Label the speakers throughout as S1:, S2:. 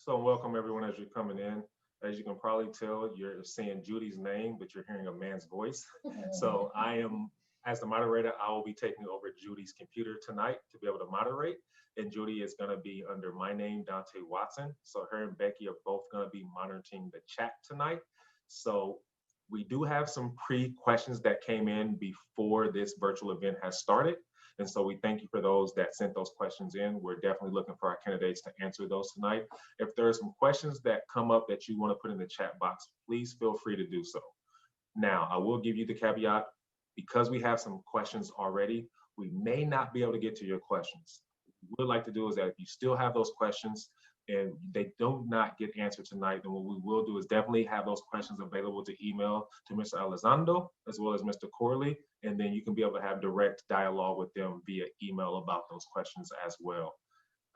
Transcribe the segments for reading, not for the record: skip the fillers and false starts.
S1: So welcome everyone as you're coming in. As you can probably tell, you're saying Judy's name, but you're hearing a man's voice. So as the moderator, I will be taking over Judy's computer tonight to be able to moderate. And Judy is gonna be under my name, Dante Watson. So her and Becky are both gonna be monitoring the chat tonight. So we do have some pre-questions that came in before this virtual event has started. And so we thank you for those that sent those questions in. We're definitely looking for our candidates to answer those tonight. If there are some questions that come up that you want to put in the chat box, please feel free to do so. Now, I will give you the caveat, because we have some questions already, we may not be able to get to your questions. What we would like to do is that if you still have those questions and they do not get answered tonight, then what we will do is definitely have those questions available to email to Mr. Elizondo as well as Mr. Corley, and then you can be able to have direct dialogue with them via email about those questions as well.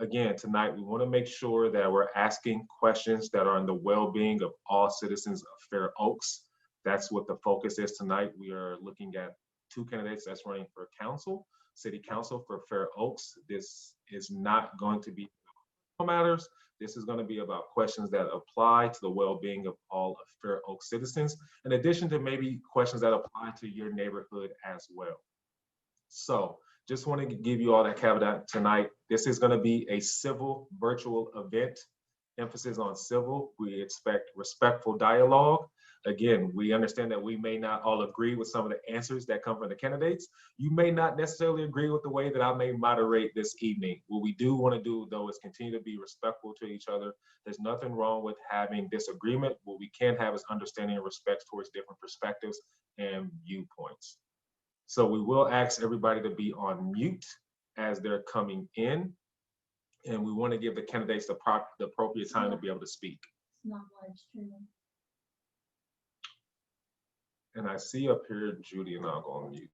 S1: Again, tonight we want to make sure that we're asking questions that are in the well-being of all citizens of Fair Oaks. That's what the focus is tonight. We are looking at two candidates that's running for council, city council for Fair Oaks. This is not going to be matters. This is going to be about questions that apply to the well-being of all of Fair Oaks citizens, in addition to maybe questions that apply to your neighborhood as well. So just want to give you all that caveat tonight. This is going to be a civil virtual event, emphasis on civil. We expect respectful dialogue. Again, we understand that we may not all agree with some of the answers that come from the candidates. You may not necessarily agree with the way that I may moderate this evening. What we do want to do, though, is continue to be respectful to each other. There's nothing wrong with having disagreement. What we can have is understanding and respect towards different perspectives and viewpoints. So we will ask everybody to be on mute as they're coming in. And we want to give the candidates the appropriate time to be able to speak.
S2: It's not live streaming.
S1: And I see up here, Judy, and I'll go on mute.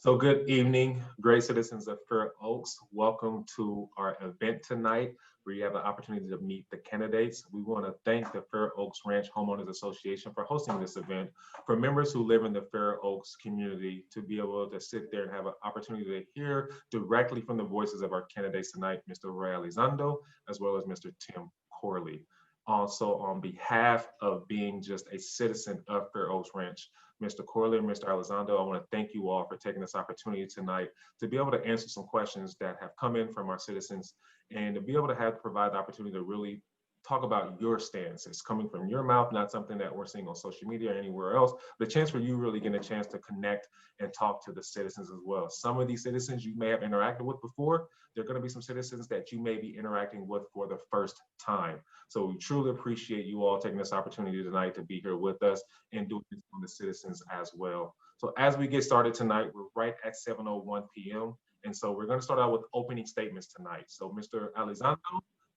S1: So good evening, great citizens of Fair Oaks. Welcome to our event tonight, where you have the opportunity to meet the candidates. We want to thank the Fair Oaks Ranch Homeowners Association for hosting this event. For members who live in the Fair Oaks community to be able to sit there and have an opportunity to hear directly from the voices of our candidates tonight, Mr. Roy Elizondo, as well as Mr. Tim Corley. Also, on behalf of being just a citizen of Fair Oaks Ranch, Mr. Corley and Mr. Elizondo, I want to thank you all for taking this opportunity tonight to be able to answer some questions that have come in from our citizens and to be able to provide the opportunity to really talk about your stance. It's coming from your mouth, not something that we're seeing on social media or anywhere else, but a chance for you really getting a chance to connect and talk to the citizens as well. Some of these citizens you may have interacted with before. There are going to be some citizens that you may be interacting with for the first time. So we truly appreciate you all taking this opportunity tonight to be here with us and doing this for the citizens as well. So as we get started tonight, we're right at 7:01 p.m. And so we're going to start out with opening statements tonight. So Mr. Elizondo,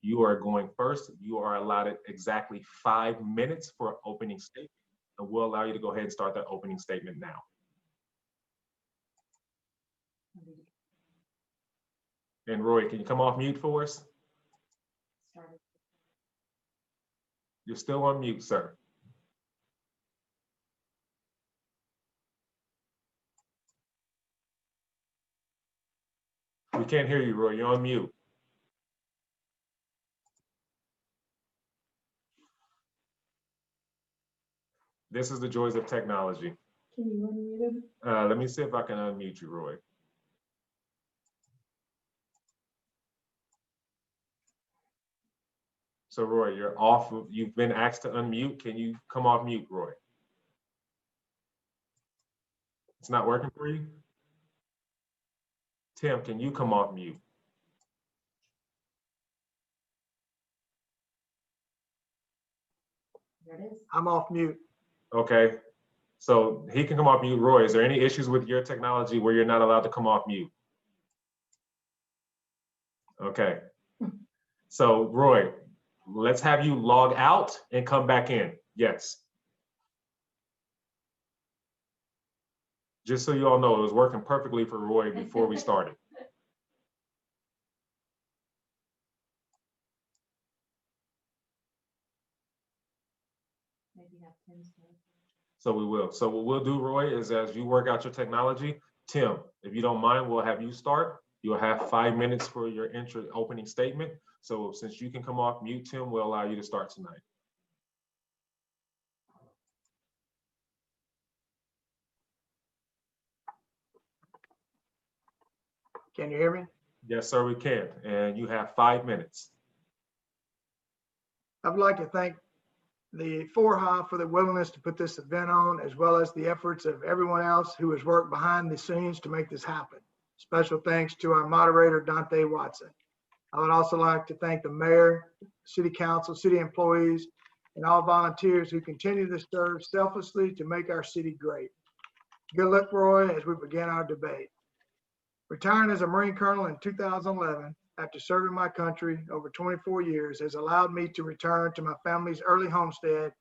S1: you are going first. You are allotted exactly 5 minutes for an opening statement, and we'll allow you to go ahead and start that opening statement now. And Roy, can you come off mute for us? You're still on mute, sir. We can't hear you, Roy. You're on mute. This is the joys of technology.
S2: Can you unmute him?
S1: Let me see if I can unmute you, Roy. So Roy, you're off. You've been asked to unmute. Can you come off mute, Roy? It's not working for you? Tim, can you come off mute?
S2: There it is.
S3: I'm off mute.
S1: Okay, so he can come off mute. Roy, is there any issues with your technology where you're not allowed to come off mute? Okay, so Roy, let's have you log out and come back in. Yes. Just so you all know, it was working perfectly for Roy before we started. So we will. So what we'll do, Roy, is as you work out your technology, Tim, if you don't mind, we'll have you start. You'll have 5 minutes for your opening statement. So since you can come off mute, Tim, we'll allow you to start tonight.
S3: Can you hear me?
S1: Yes, sir, we can. And you have 5 minutes.
S3: I would like to thank the FORHA for the willingness to put this event on, as well as the efforts of everyone else who has worked behind the scenes to make this happen. Special thanks to our moderator, Dante Watson. I would also like to thank the mayor, city council, city employees, and all volunteers who continue to serve selflessly to make our city great. Good luck, Roy, as we begin our debate. Retiring as a Marine Colonel in 2011, after serving my country over 24 years, has allowed me to return to my family's early homestead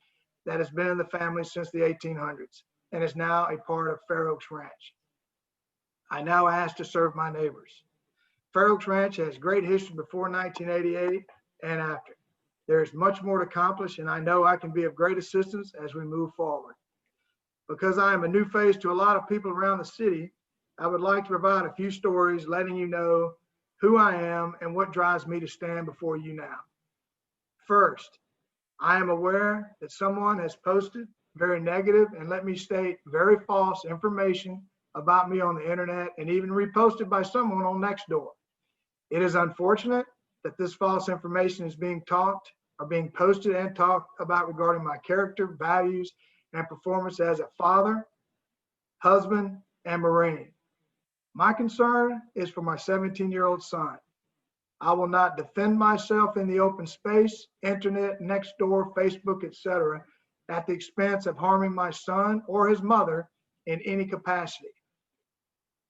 S3: that has been in the family since the 1800s and is now a part of Fair Oaks Ranch. I now ask to serve my neighbors. Fair Oaks Ranch has great history before 1988 and after. There is much more to accomplish, and I know I can be of great assistance as we move forward. Because I am a new face to a lot of people around the city, I would like to provide a few stories letting you know who I am and what drives me to stand before you now. First, I am aware that someone has posted very negative and, let me state, very false information about me on the internet and even reposted by someone on Nextdoor. It is unfortunate that this false information is being posted and talked about regarding my character, values, and performance as a father, husband, and Marine. My concern is for my 17-year-old son. I will not defend myself in the open space, internet, Nextdoor, Facebook, etc., at the expense of harming my son or his mother in any capacity.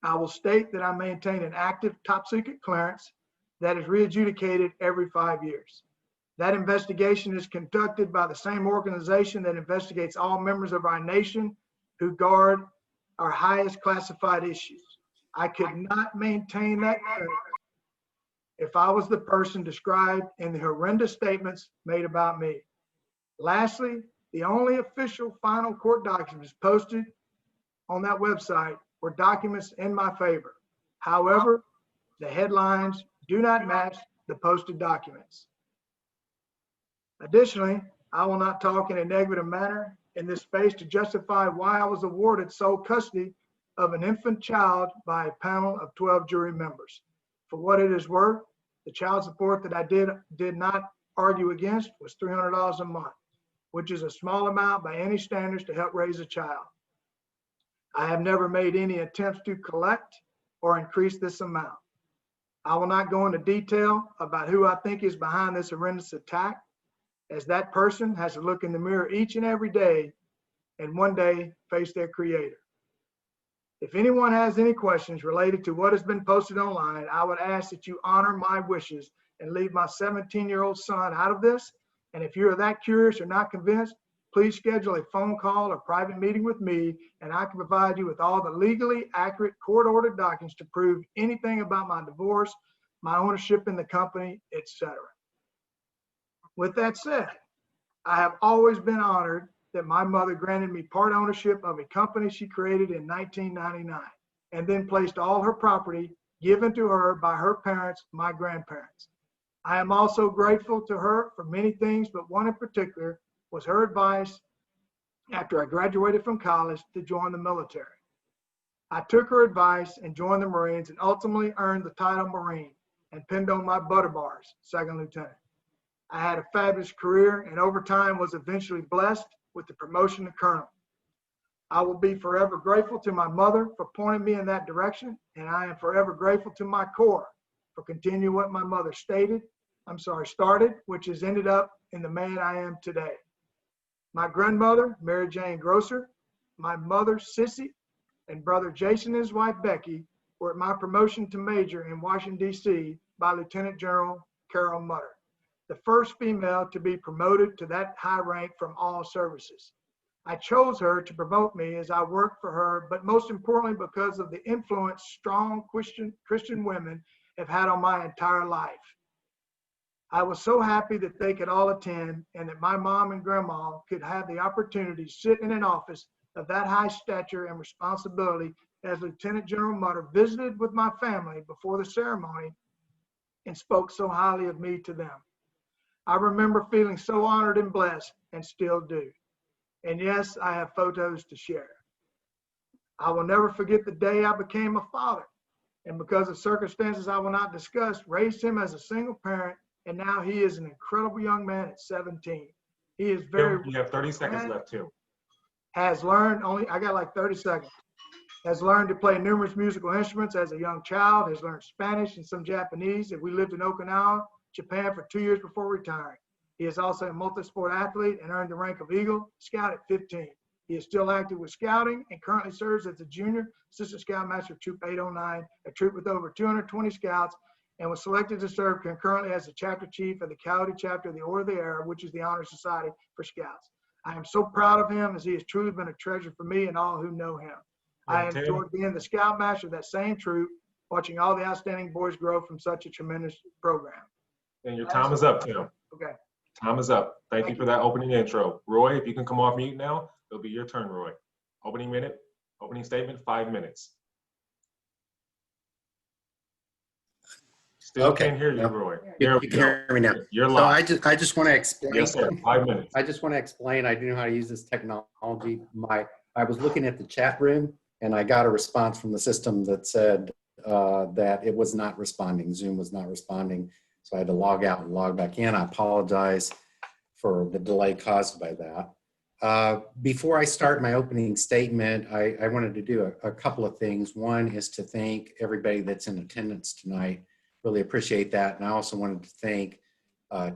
S3: I will state that I maintain an active top secret clearance that is readjudicated every 5 years. That investigation is conducted by the same organization that investigates all members of our nation who guard our highest classified issues. I could not maintain that credit if I was the person described in the horrendous statements made about me. Lastly, the only official final court documents posted on that website were documents in my favor. However, the headlines do not match the posted documents. Additionally, I will not talk in a negative manner in this space to justify why I was awarded sole custody of an infant child by a panel of 12 jury members. For what it is worth, the child support that I did not argue against was $300 a month, which is a small amount by any standards to help raise a child. I have never made any attempts to collect or increase this amount. I will not go into detail about who I think is behind this horrendous attack, as that person has to look in the mirror each and every day and one day face their creator. If anyone has any questions related to what has been posted online, I would ask that you honor my wishes and leave my 17-year-old son out of this. And if you're that curious or not convinced, please schedule a phone call or private meeting with me, and I can provide you with all the legally accurate court-ordered documents to prove anything about my divorce, my ownership in the company, etc. With that said, I have always been honored that my mother granted me part ownership of a company she created in 1999, and then placed all her property given to her by her parents, my grandparents. I am also grateful to her for many things, but one in particular was her advice after I graduated from college to join the military. I took her advice and joined the Marines, and ultimately earned the title Marine and pinned on my butter bars, second lieutenant. I had a fabulous career, and over time was eventually blessed with the promotion to colonel. I will be forever grateful to my mother for pointing me in that direction, and I am forever grateful to my Corps for continuing what my mother started, which has ended up in the man I am today. My grandmother, Mary Jane Grosser, my mother, Sissy, and brother Jason and his wife, Becky, were at my promotion to major in Washington, D.C. by Lieutenant General Carol Mutter, the first female to be promoted to that high rank from all services. I chose her to promote me as I worked for her, but most importantly because of the influence strong Christian women have had on my entire life. I was so happy that they could all attend, and that my mom and grandma could have the opportunity to sit in an office of that high stature and responsibility as Lieutenant General Mutter visited with my family before the ceremony and spoke so highly of me to them. I remember feeling so honored and blessed, and still do. And yes, I have photos to share. I will never forget the day I became a father, and because of circumstances I will not discuss, raised him as a single parent, and now he is an incredible young man at 17. He is very—
S1: You have 30 seconds left, Tim.
S3: Has learned, I got like 30 seconds. Has learned to play numerous musical instruments as a young child, has learned Spanish and some Japanese, and we lived in Okinawa, Japan for 2 years before retiring. He is also a multi-sport athlete and earned the rank of Eagle Scout at 15. He is still active with scouting and currently serves as a junior assistant scoutmaster of Troop 809, a troop with over 220 scouts, and was selected to serve concurrently as the chapter chief of the Coyote chapter of the Order of the Era, which is the honor society for scouts. I am so proud of him, as he has truly been a treasure for me and all who know him. I enjoyed being the scoutmaster of that same troop, watching all the outstanding boys grow from such a tremendous program.
S1: And your time is up, Tim.
S3: Okay.
S1: Time is up. Thank you for that opening intro. Roy, if you can come off mute now, it'll be your turn, Roy. Opening statement, 5 minutes. Still can't hear you, Roy.
S4: You can hear me now.
S1: You're live.
S4: So I just want to explain.
S1: Yes, sir. 5 minutes.
S4: I just want to explain. I do know how to use this technology. I was looking at the chat room, and I got a response from the system that said that it was not responding. Zoom was not responding. So I had to log out and log back in. I apologize for the delay caused by that. Before I start my opening statement, I wanted to do a couple of things. One is to thank everybody that's in attendance tonight. Really appreciate that. And I also wanted to thank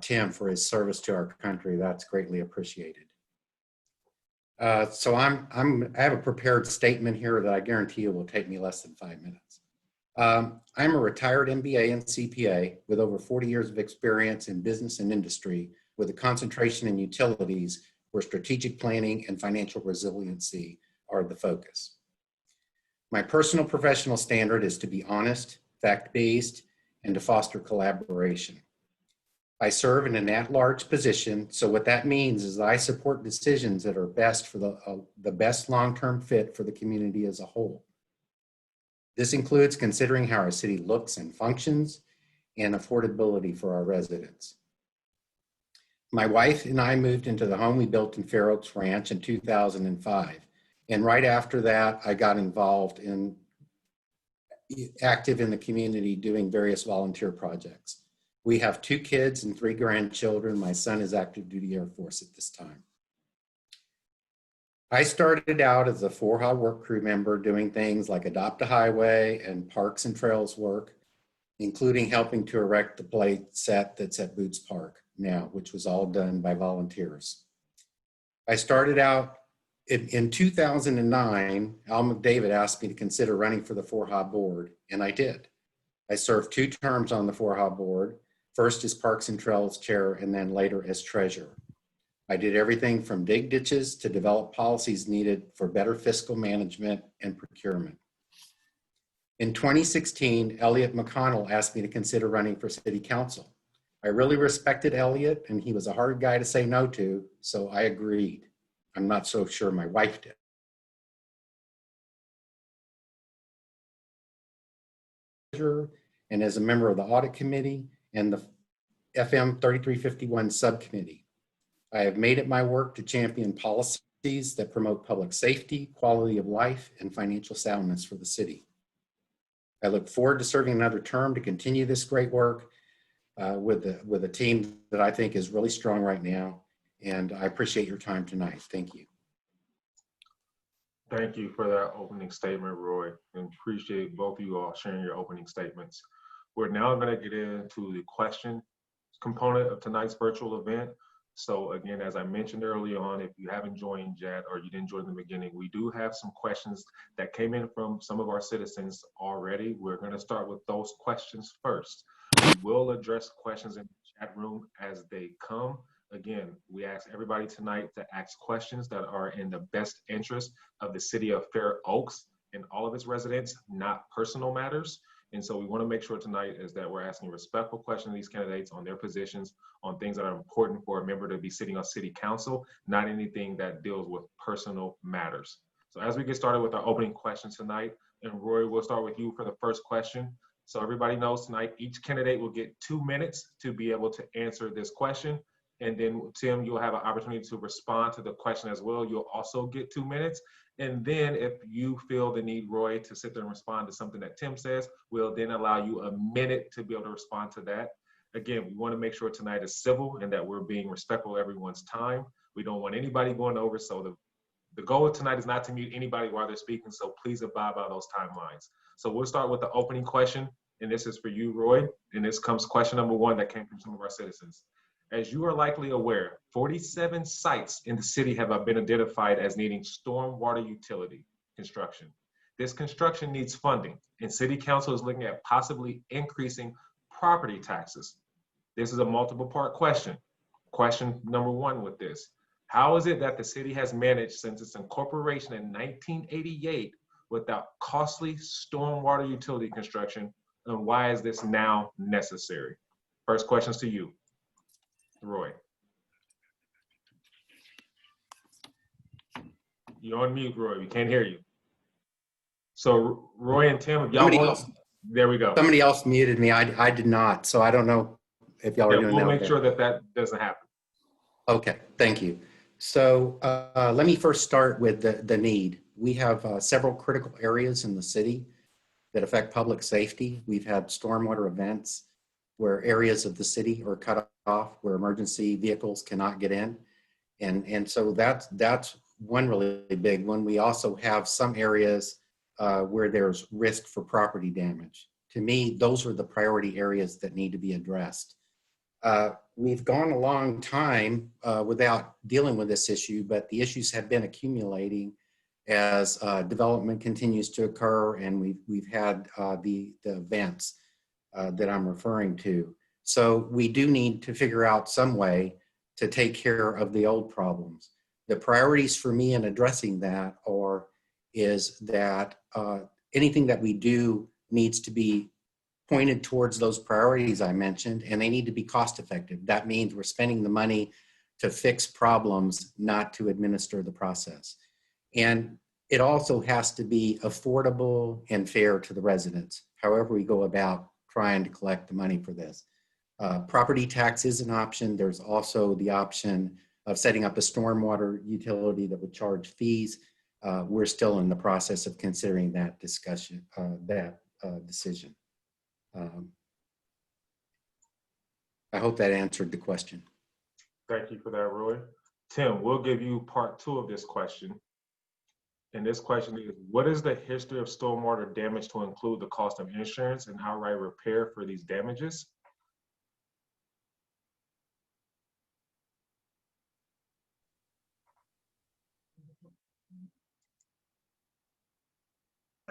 S4: Tim for his service to our country. That's greatly appreciated. So I have a prepared statement here that I guarantee you will take me less than 5 minutes. I'm a retired MBA and CPA with over 40 years of experience in business and industry, with a concentration in utilities where strategic planning and financial resiliency are the focus. My personal professional standard is to be honest, fact-based, and to foster collaboration. I serve in an at-large position, so what that means is I support decisions that are best for the best long-term fit for the community as a whole. This includes considering how our city looks and functions and affordability for our residents. My wife and I moved into the home we built in Fair Oaks Ranch in 2005. And right after that, I got involved in active in the community doing various volunteer projects. We have 2 kids and 3 grandchildren. My son is active duty Air Force at this time. I started out as a 4-H work crew member doing things like adopt a highway and parks and trails work, including helping to erect the play set that's at Boots Park now, which was all done by volunteers. I started out in 2009, Al McDavid asked me to consider running for the 4-H board, and I did. I served 2 terms on the 4-H board, first as Parks and Trails chair and then later as treasurer. I did everything from dig ditches to develop policies needed for better fiscal management and procurement. In 2016, Elliot McConnell asked me to consider running for city council. I really respected Elliot, and he was a hard guy to say no to, so I agreed. I'm not so sure my wife did. And as a member of the audit committee and the FM 3351 subcommittee. I have made it my work to champion policies that promote public safety, quality of life, and financial soundness for the city. I look forward to serving another term to continue this great work with a team that I think is really strong right now. And I appreciate your time tonight. Thank you.
S1: Thank you for that opening statement, Roy, and appreciate both of you all sharing your opening statements. We're now going to get into the question component of tonight's virtual event. So again, as I mentioned early on, if you haven't joined yet or you didn't join in the beginning, we do have some questions that came in from some of our citizens already. We're going to start with those questions first. We will address questions in the chat room as they come. Again, we ask everybody tonight to ask questions that are in the best interest of the city of Fair Oaks and all of its residents, not personal matters. And so we want to make sure tonight is that we're asking respectful questions of these candidates on their positions, on things that are important for a member to be sitting on city council, not anything that deals with personal matters. So as we get started with our opening questions tonight, and Roy, we'll start with you for the first question. So everybody knows tonight, each candidate will get 2 minutes to be able to answer this question. And then Tim, you'll have an opportunity to respond to the question as well. You'll also get 2 minutes. And then if you feel the need, Roy, to sit there and respond to something that Tim says, we'll then allow you a minute to be able to respond to that. Again, we want to make sure tonight is civil and that we're being respectful of everyone's time. We don't want anybody going over. So the goal of tonight is not to mute anybody while they're speaking. So please abide by those timelines. So we'll start with the opening question. And this is for you, Roy. And this comes question number 1 that came from some of our citizens. As you are likely aware, 47 sites in the city have been identified as needing stormwater utility construction. This construction needs funding, and City Council is looking at possibly increasing property taxes. This is a multiple part question. Question number 1 with this. How is it that the city has managed since its incorporation in 1988 without costly stormwater utility construction, and why is this now necessary? First questions to you. Roy. You're on mute, Roy. We can't hear you. So Roy and Tim, if y'all there we go.
S4: Somebody else muted me. I did not. So I don't know if y'all are doing that.
S1: We'll make sure that that doesn't happen.
S4: Okay, thank you. So let me first start with the need. We have several critical areas in the city that affect public safety. We've had stormwater events where areas of the city are cut off, where emergency vehicles cannot get in. And so that's one really big one. We also have some areas where there's risk for property damage. To me, those are the priority areas that need to be addressed. We've gone a long time without dealing with this issue, but the issues have been accumulating as development continues to occur, and we've had the events that I'm referring to. So we do need to figure out some way to take care of the old problems. The priorities for me in addressing that is that anything that we do needs to be pointed towards those priorities I mentioned, and they need to be cost effective. That means we're spending the money to fix problems, not to administer the process. And it also has to be affordable and fair to the residents, however we go about trying to collect the money for this. Property tax is an option. There's also the option of setting up a stormwater utility that would charge fees. We're still in the process of considering that decision. I hope that answered the question.
S1: Thank you for that, Roy. Tim, we'll give you part 2 of this question. And this question is, what is the history of stormwater damage to include the cost of insurance and outright repair for these damages?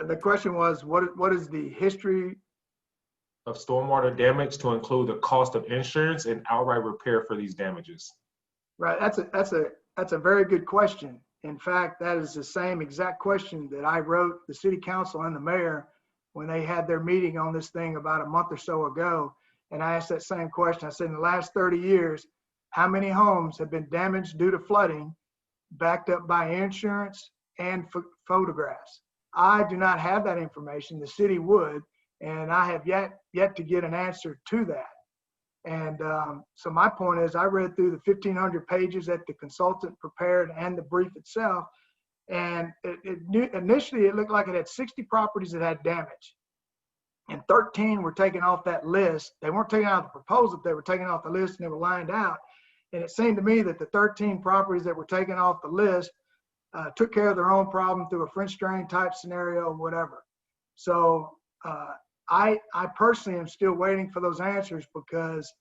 S3: The question was, what is the history?
S1: Of stormwater damage to include the cost of insurance and outright repair for these damages?
S3: Right, that's a very good question. In fact, that is the same exact question that I wrote the city council and the mayor when they had their meeting on this thing about a month or so ago. And I asked that same question. I said, in the last 30 years, how many homes have been damaged due to flooding, backed up by insurance and photographs? I do not have that information. The city would, and I have yet to get an answer to that. And so my point is, I read through the 1,500 pages that the consultant prepared and the brief itself, and initially it looked like it had 60 properties that had damage, and 13 were taken off that list. They weren't taken out of the proposal, they were taken off the list and they were lined out. And it seemed to me that the 13 properties that were taken off the list took care of their own problem through a French drain type scenario or whatever. So I personally am still waiting for those answers, because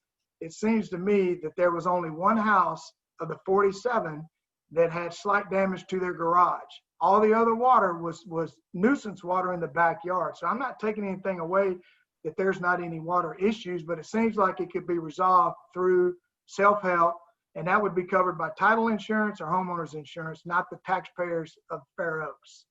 S3: it seems to me that there was only one house of the 47 that had slight damage to their garage. All the other water was nuisance water in the backyard. So I'm not taking anything away that there's not any water issues, but it seems like it could be resolved through self-help, and that would be covered by title insurance or homeowners insurance, not the taxpayers of Fair Oaks.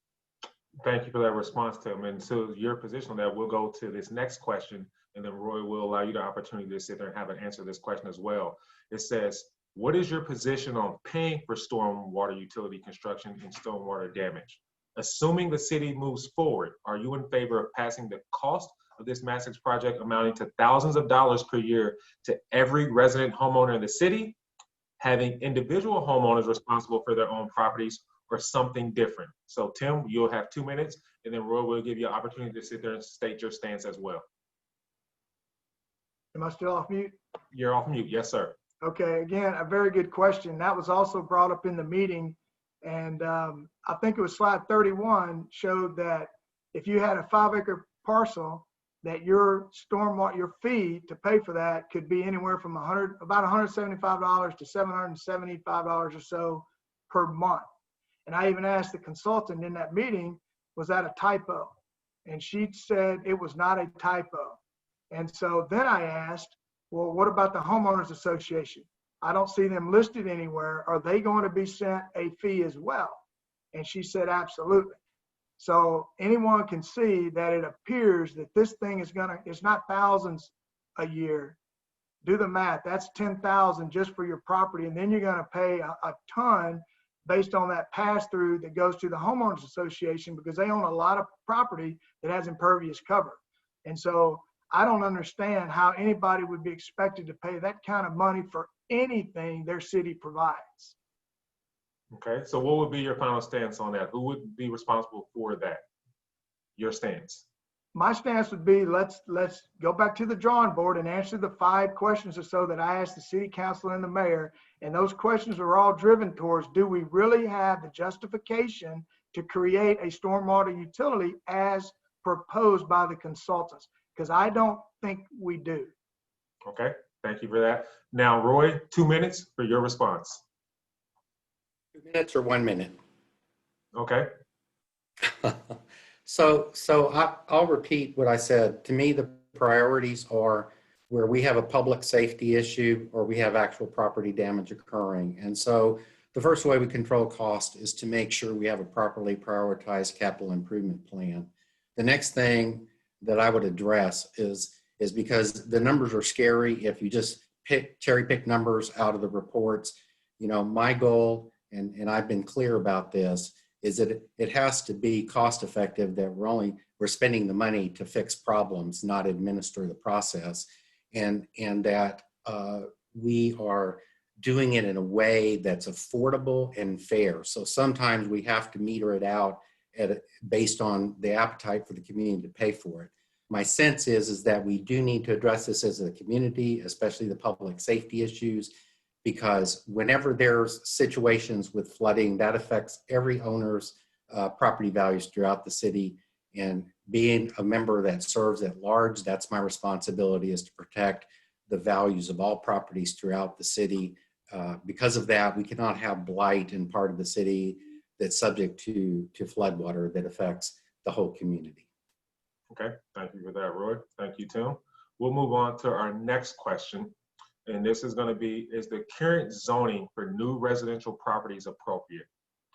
S1: Thank you for that response, Tim. And so your position on that, we'll go to this next question, and then Roy will allow you the opportunity to sit there and have an answer to this question as well. It says, what is your position on paying for stormwater utility construction and stormwater damage? Assuming the city moves forward, are you in favor of passing the cost of this massive project amounting to thousands of dollars per year to every resident homeowner in the city, having individual homeowners responsible for their own properties, or something different? So Tim, you'll have 2 minutes, and then Roy will give you an opportunity to sit there and state your stance as well.
S3: Am I still off mute?
S1: You're off mute. Yes, sir.
S3: Okay, again, a very good question. That was also brought up in the meeting. And I think it was slide 31 showed that if you had a 5-acre parcel, that your stormwater, your fee to pay for that could be anywhere from about $175 to $775 or so per month. And I even asked the consultant in that meeting, was that a typo? And she said it was not a typo. And so then I asked, well, what about the homeowners association? I don't see them listed anywhere. Are they going to be sent a fee as well? And she said, absolutely. So anyone can see that it appears that this thing is it's not thousands a year. Do the math, that's 10,000 just for your property. And then you're gonna pay a ton based on that pass through that goes to the homeowners association, because they own a lot of property that has impervious cover. And so I don't understand how anybody would be expected to pay that kind of money for anything their city provides.
S1: Okay, so what would be your final stance on that? Who would be responsible for that? Your stance?
S3: My stance would be, let's go back to the drawing board and answer the 5 questions or so that I asked the city council and the mayor. And those questions are all driven towards, do we really have the justification to create a stormwater utility as proposed by the consultants? Because I don't think we do.
S1: Okay, thank you for that. Now, Roy, 2 minutes for your response.
S4: 2 minutes or 1 minute?
S1: Okay.
S4: So I'll repeat what I said. To me, the priorities are where we have a public safety issue or we have actual property damage occurring. And so the first way we control cost is to make sure we have a properly prioritized capital improvement plan. The next thing that I would address is because the numbers are scary. If you just cherry pick numbers out of the reports, you know, my goal, and I've been clear about this, is that it has to be cost effective, that we're spending the money to fix problems, not administer the process, and that we are doing it in a way that's affordable and fair. So sometimes we have to meter it out based on the appetite for the community to pay for it. My sense is that we do need to address this as a community, especially the public safety issues, because whenever there's situations with flooding, that affects every owner's property values throughout the city. And being a member that serves at large, that's my responsibility, is to protect the values of all properties throughout the city. Because of that, we cannot have blight in part of the city that's subject to floodwater that affects the whole community.
S1: Okay, thank you for that, Roy. Thank you, Tim. We'll move on to our next question. And this is going to be, is the current zoning for new residential properties appropriate?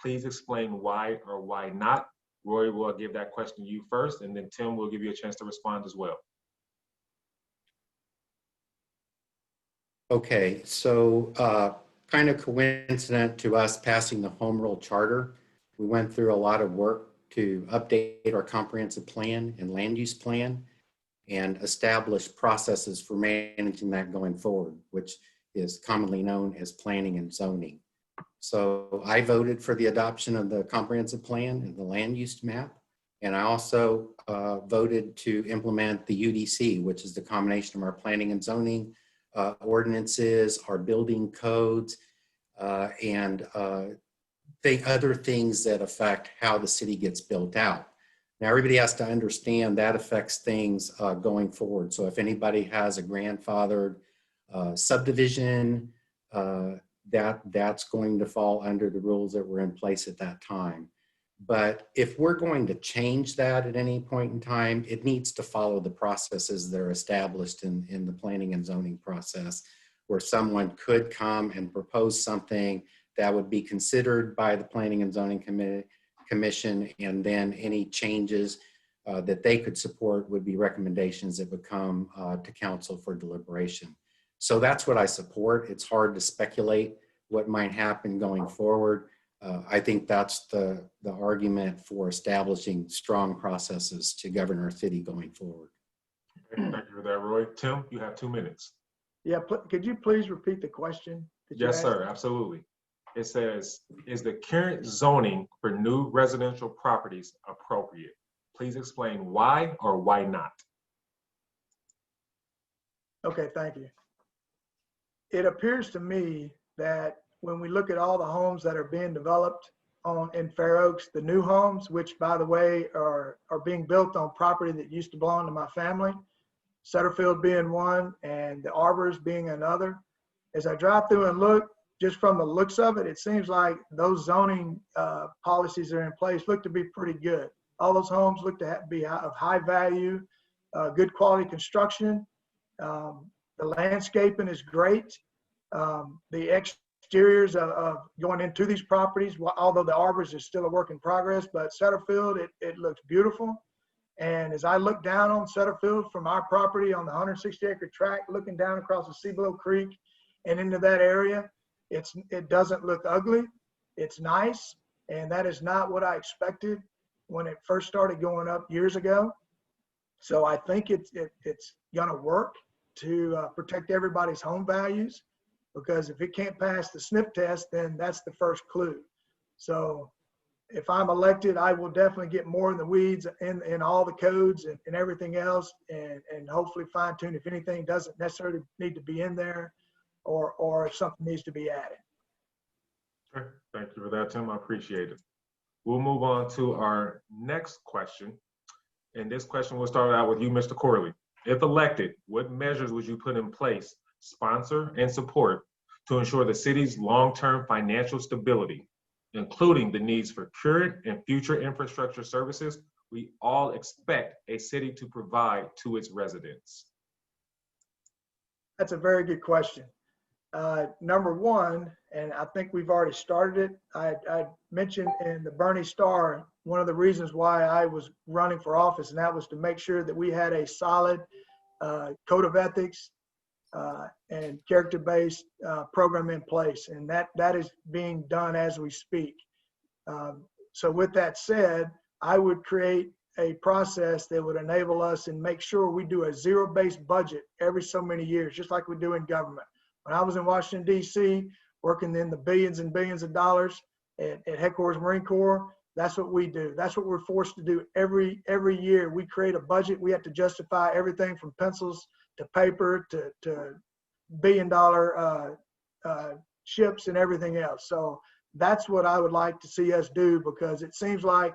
S1: Please explain why or why not. Roy will give that question to you first, and then Tim will give you a chance to respond as well.
S4: Okay, so kind of coincident to us passing the Home Rule Charter, we went through a lot of work to update our comprehensive plan and land use plan and establish processes for managing that going forward, which is commonly known as planning and zoning. So I voted for the adoption of the comprehensive plan and the land use map. And I also voted to implement the UDC, which is the combination of our planning and zoning ordinances, our building codes, and other things that affect how the city gets built out. Now, everybody has to understand that affects things going forward. So if anybody has a grandfathered subdivision, that's going to fall under the rules that were in place at that time. But if we're going to change that at any point in time, it needs to follow the processes that are established in the planning and zoning process, where someone could come and propose something that would be considered by the Planning and Zoning Commission, and then any changes that they could support would be recommendations that would come to council for deliberation. So that's what I support. It's hard to speculate what might happen going forward. I think that's the argument for establishing strong processes to govern our city going forward.
S1: Okay, thank you for that, Roy. Tim, you have 2 minutes.
S3: Yeah, could you please repeat the question?
S1: Yes, sir, absolutely. It says, is the current zoning for new residential properties appropriate? Please explain why or why not.
S3: Okay, thank you. It appears to me that when we look at all the homes that are being developed in Fair Oaks, the new homes, which by the way are being built on property that used to belong to my family, Sutterfield being one and the Arbors being another. As I drive through and look, just from the looks of it, it seems like those zoning policies that are in place look to be pretty good. All those homes look to be of high value, good quality construction. The landscaping is great. The exteriors of going into these properties, although the Arbors is still a work in progress, but Sutterfield, it looks beautiful. And as I look down on Sutterfield from our property on the 160-acre tract, looking down across the Sebelow Creek and into that area, it doesn't look ugly. It's nice. And that is not what I expected when it first started going up years ago. So I think it's gonna work to protect everybody's home values, because if it can't pass the sniff test, then that's the first clue. So if I'm elected, I will definitely get more in the weeds in all the codes and everything else, and hopefully fine tune if anything doesn't necessarily need to be in there, or if something needs to be added.
S1: Okay, thank you for that, Tim. I appreciate it. We'll move on to our next question. And this question will start out with you, Mr. Corley. If elected, what measures would you put in place, sponsor, and support to ensure the city's long-term financial stability, including the needs for current and future infrastructure services we all expect a city to provide to its residents?
S3: That's a very good question. Number one, and I think we've already started it, I mentioned in the Bernie Star one of the reasons why I was running for office, and that was to make sure that we had a solid code of ethics and character-based program in place, and that is being done as we speak. So with that said, I would create a process that would enable us and make sure we do a zero-based budget every so many years, just like we do in government. When I was in Washington, D.C., working in the billions and billions of dollars at Headquarters Marine Corps, that's what we do. That's what we're forced to do every year. We create a budget. We have to justify everything from pencils to paper to billion-dollar ships and everything else. So that's what I would like to see us do, because it seems like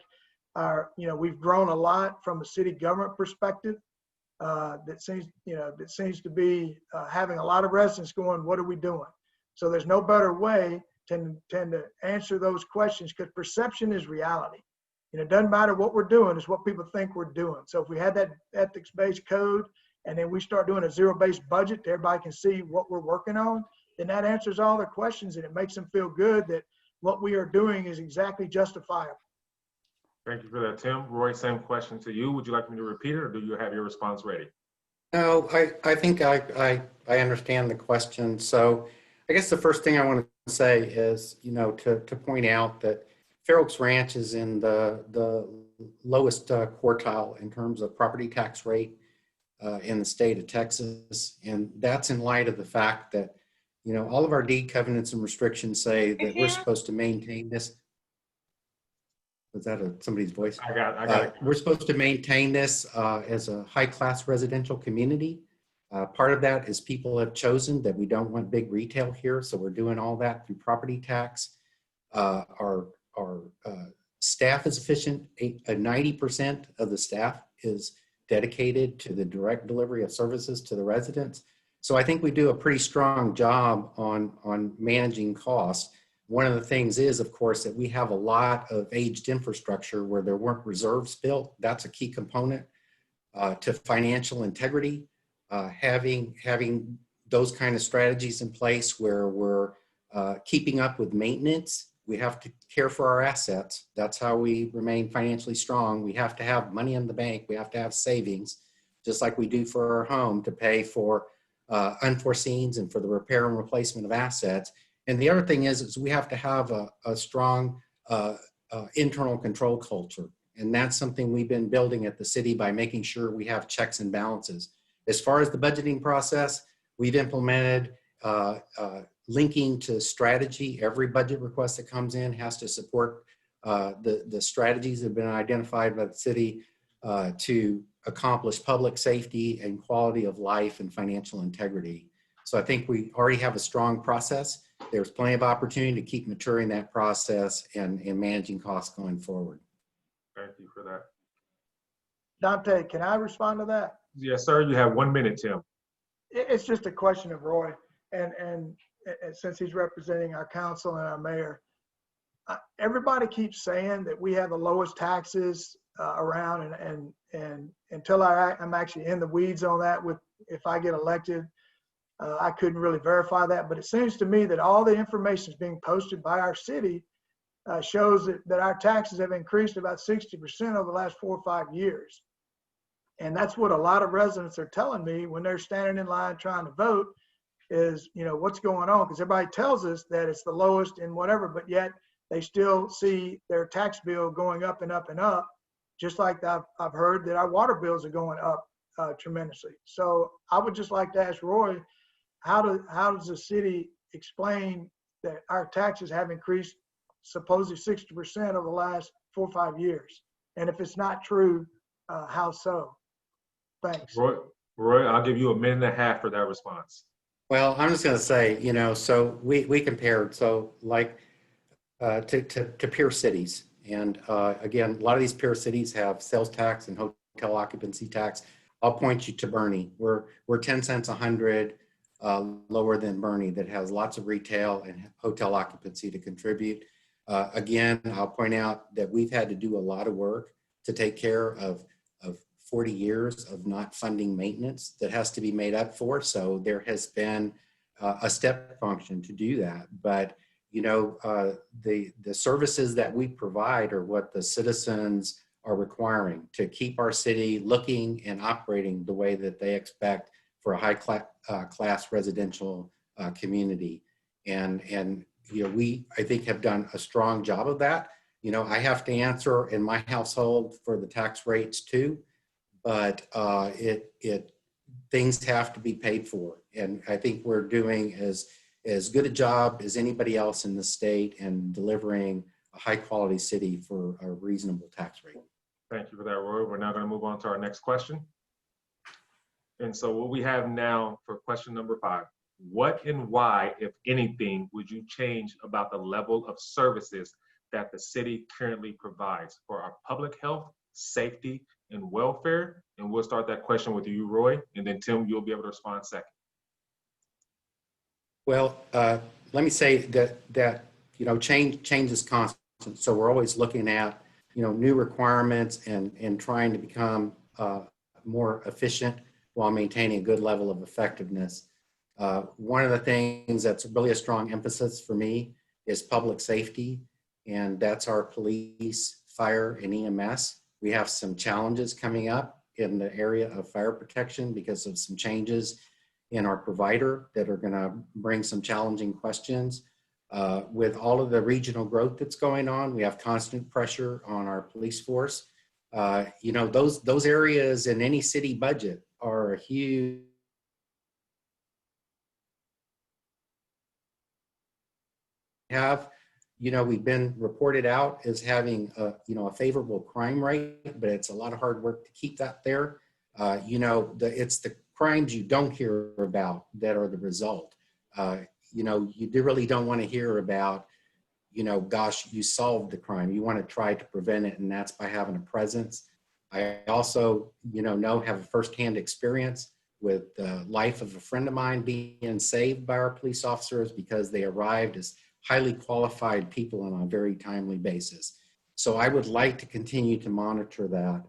S3: we've grown a lot from a city government perspective. That seems to be having a lot of residents going, what are we doing? So there's no better way to answer those questions, because perception is reality. It doesn't matter what we're doing, it's what people think we're doing. So if we had that ethics-based code, and then we start doing a zero-based budget that everybody can see what we're working on, then that answers all their questions, and it makes them feel good that what we are doing is exactly justifiable.
S1: Thank you for that, Tim. Roy, same question to you. Would you like me to repeat it, or do you have your response ready?
S4: No, I think I understand the question. So I guess the first thing I want to say is, to point out that Fair Oaks Ranch is in the lowest quartile in terms of property tax rate in the state of Texas. And that's in light of the fact that, all of our deed covenants and restrictions say that we're supposed to maintain this. Was that somebody's voice?
S1: I got it.
S4: We're supposed to maintain this as a high-class residential community. Part of that is people have chosen that we don't want big retail here, so we're doing all that through property tax. Our staff is efficient. 90% of the staff is dedicated to the direct delivery of services to the residents. So I think we do a pretty strong job on managing costs. One of the things is, of course, that we have a lot of aged infrastructure where there weren't reserves built. That's a key component to financial integrity. Having those kind of strategies in place where we're keeping up with maintenance. We have to care for our assets. That's how we remain financially strong. We have to have money in the bank. We have to have savings, just like we do for our home, to pay for unforeseens and for the repair and replacement of assets. And the other thing is we have to have a strong internal control culture. And that's something we've been building at the city by making sure we have checks and balances. As far as the budgeting process, we've implemented linking to strategy. Every budget request that comes in has to support the strategies that have been identified by the city to accomplish public safety and quality of life and financial integrity. So I think we already have a strong process. There's plenty of opportunity to keep maturing that process and managing costs going forward.
S1: Thank you for that.
S3: Dante, can I respond to that?
S1: Yes, sir. You have 1 minute, Tim.
S3: It's just a question of Roy, and since he's representing our council and our mayor, everybody keeps saying that we have the lowest taxes around, and until I'm actually in the weeds on that, with if I get elected, I couldn't really verify that. But it seems to me that all the information is being posted by our city shows that our taxes have increased about 60% over the last 4 or 5 years. And that's what a lot of residents are telling me when they're standing in line trying to vote is, what's going on? Because everybody tells us that it's the lowest in whatever, but yet they still see their tax bill going up and up and up, just like I've heard that our water bills are going up tremendously. So I would just like to ask Roy, how does the city explain that our taxes have increased supposedly 60% over the last 4 or 5 years? And if it's not true, how so? Thanks.
S1: Roy, I'll give you 1.5 minutes for that response.
S4: Well, I'm just going to say, so we compared, so like to peer cities. And again, a lot of these peer cities have sales tax and hotel occupancy tax. I'll point you to Bernie. We're 10 cents 100 lower than Bernie, that has lots of retail and hotel occupancy to contribute. Again, I'll point out that we've had to do a lot of work to take care of 40 years of not funding maintenance that has to be made up for. So there has been a step function to do that. But, the services that we provide are what the citizens are requiring to keep our city looking and operating the way that they expect for a high class residential community. And we, I think, have done a strong job of that. I have to answer in my household for the tax rates too, but things have to be paid for. And I think we're doing as good a job as anybody else in the state and delivering a high quality city for a reasonable tax rate.
S1: Thank you for that, Roy. We're now going to move on to our next question. And so what we have now for question number 5, what and why, if anything, would you change about the level of services that the city currently provides for our public health, safety, and welfare? And we'll start that question with you, Roy, and then Tim, you'll be able to respond second.
S4: Well, let me say that change is constant. So we're always looking at new requirements and trying to become more efficient while maintaining a good level of effectiveness. One of the things that's really a strong emphasis for me is public safety, and that's our police, fire, and EMS. We have some challenges coming up in the area of fire protection because of some changes in our provider that are going to bring some challenging questions. With all of the regional growth that's going on, we have constant pressure on our police force. Those areas in any city budget are a huge we've been reported out as having a favorable crime rate, but it's a lot of hard work to keep that there. It's the crimes you don't hear about that are the result. You really don't want to hear about, gosh, you solved the crime. You want to try to prevent it, and that's by having a presence. I also, have a firsthand experience with the life of a friend of mine being saved by our police officers because they arrived as highly qualified people on a very timely basis. So I would like to continue to monitor that.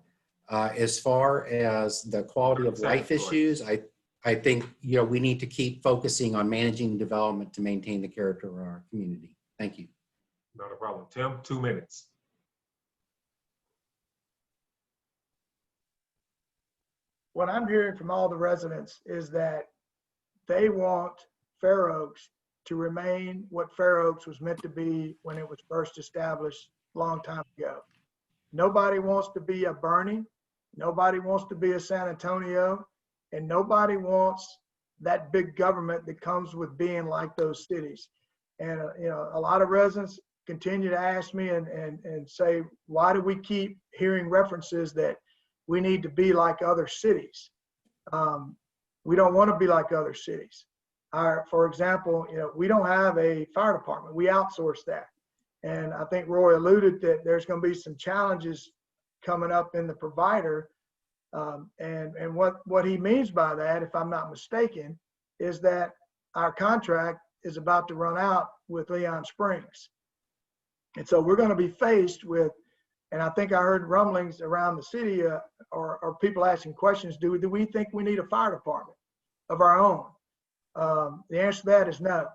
S4: As far as the quality of life issues, I think, we need to keep focusing on managing development to maintain the character of our community. Thank you.
S1: Not a problem. Tim, 2 minutes.
S3: What I'm hearing from all the residents is that they want Fair Oaks to remain what Fair Oaks was meant to be when it was first established a long time ago. Nobody wants to be a Bernie. Nobody wants to be a San Antonio. And nobody wants that big government that comes with being like those cities. And, a lot of residents continue to ask me and say, why do we keep hearing references that we need to be like other cities? We don't want to be like other cities. For example, we don't have a fire department. We outsource that. And I think Roy alluded that there's going to be some challenges coming up in the provider. And what he means by that, if I'm not mistaken, is that our contract is about to run out with Leon Springs. And so we're going to be faced with, and I think I heard rumblings around the city or people asking questions, do we think we need a fire department of our own? The answer to that is no,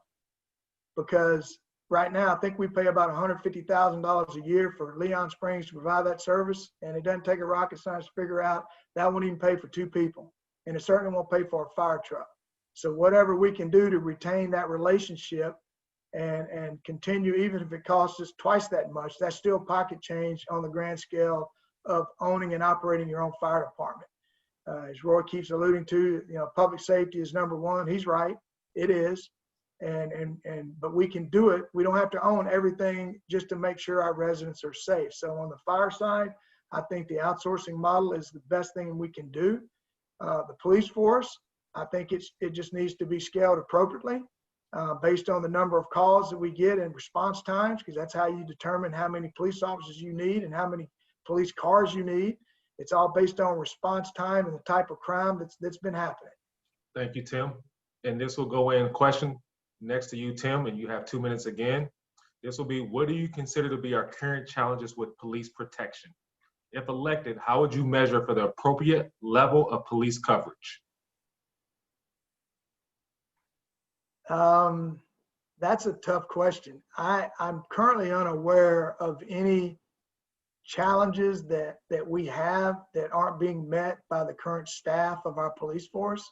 S3: because right now I think we pay about $150,000 a year for Leon Springs to provide that service, and it doesn't take a rocket science to figure out that won't even pay for 2 people, and it certainly won't pay for a fire truck. So whatever we can do to retain that relationship and continue, even if it costs us twice that much, that's still pocket change on the grand scale of owning and operating your own fire department. As Roy keeps alluding to, public safety is number one. He's right, it is. But we can do it. We don't have to own everything just to make sure our residents are safe. So on the fire side, I think the outsourcing model is the best thing we can do. The police force, I think it just needs to be scaled appropriately based on the number of calls that we get and response times, because that's how you determine how many police officers you need and how many police cars you need. It's all based on response time and the type of crime that's been happening.
S1: Thank you, Tim. And this will go in question next to you, Tim, and you have 2 minutes again. This will be, what do you consider to be our current challenges with police protection? If elected, how would you measure for the appropriate level of police coverage?
S3: That's a tough question. I'm currently unaware of any challenges that we have that aren't being met by the current staff of our police force.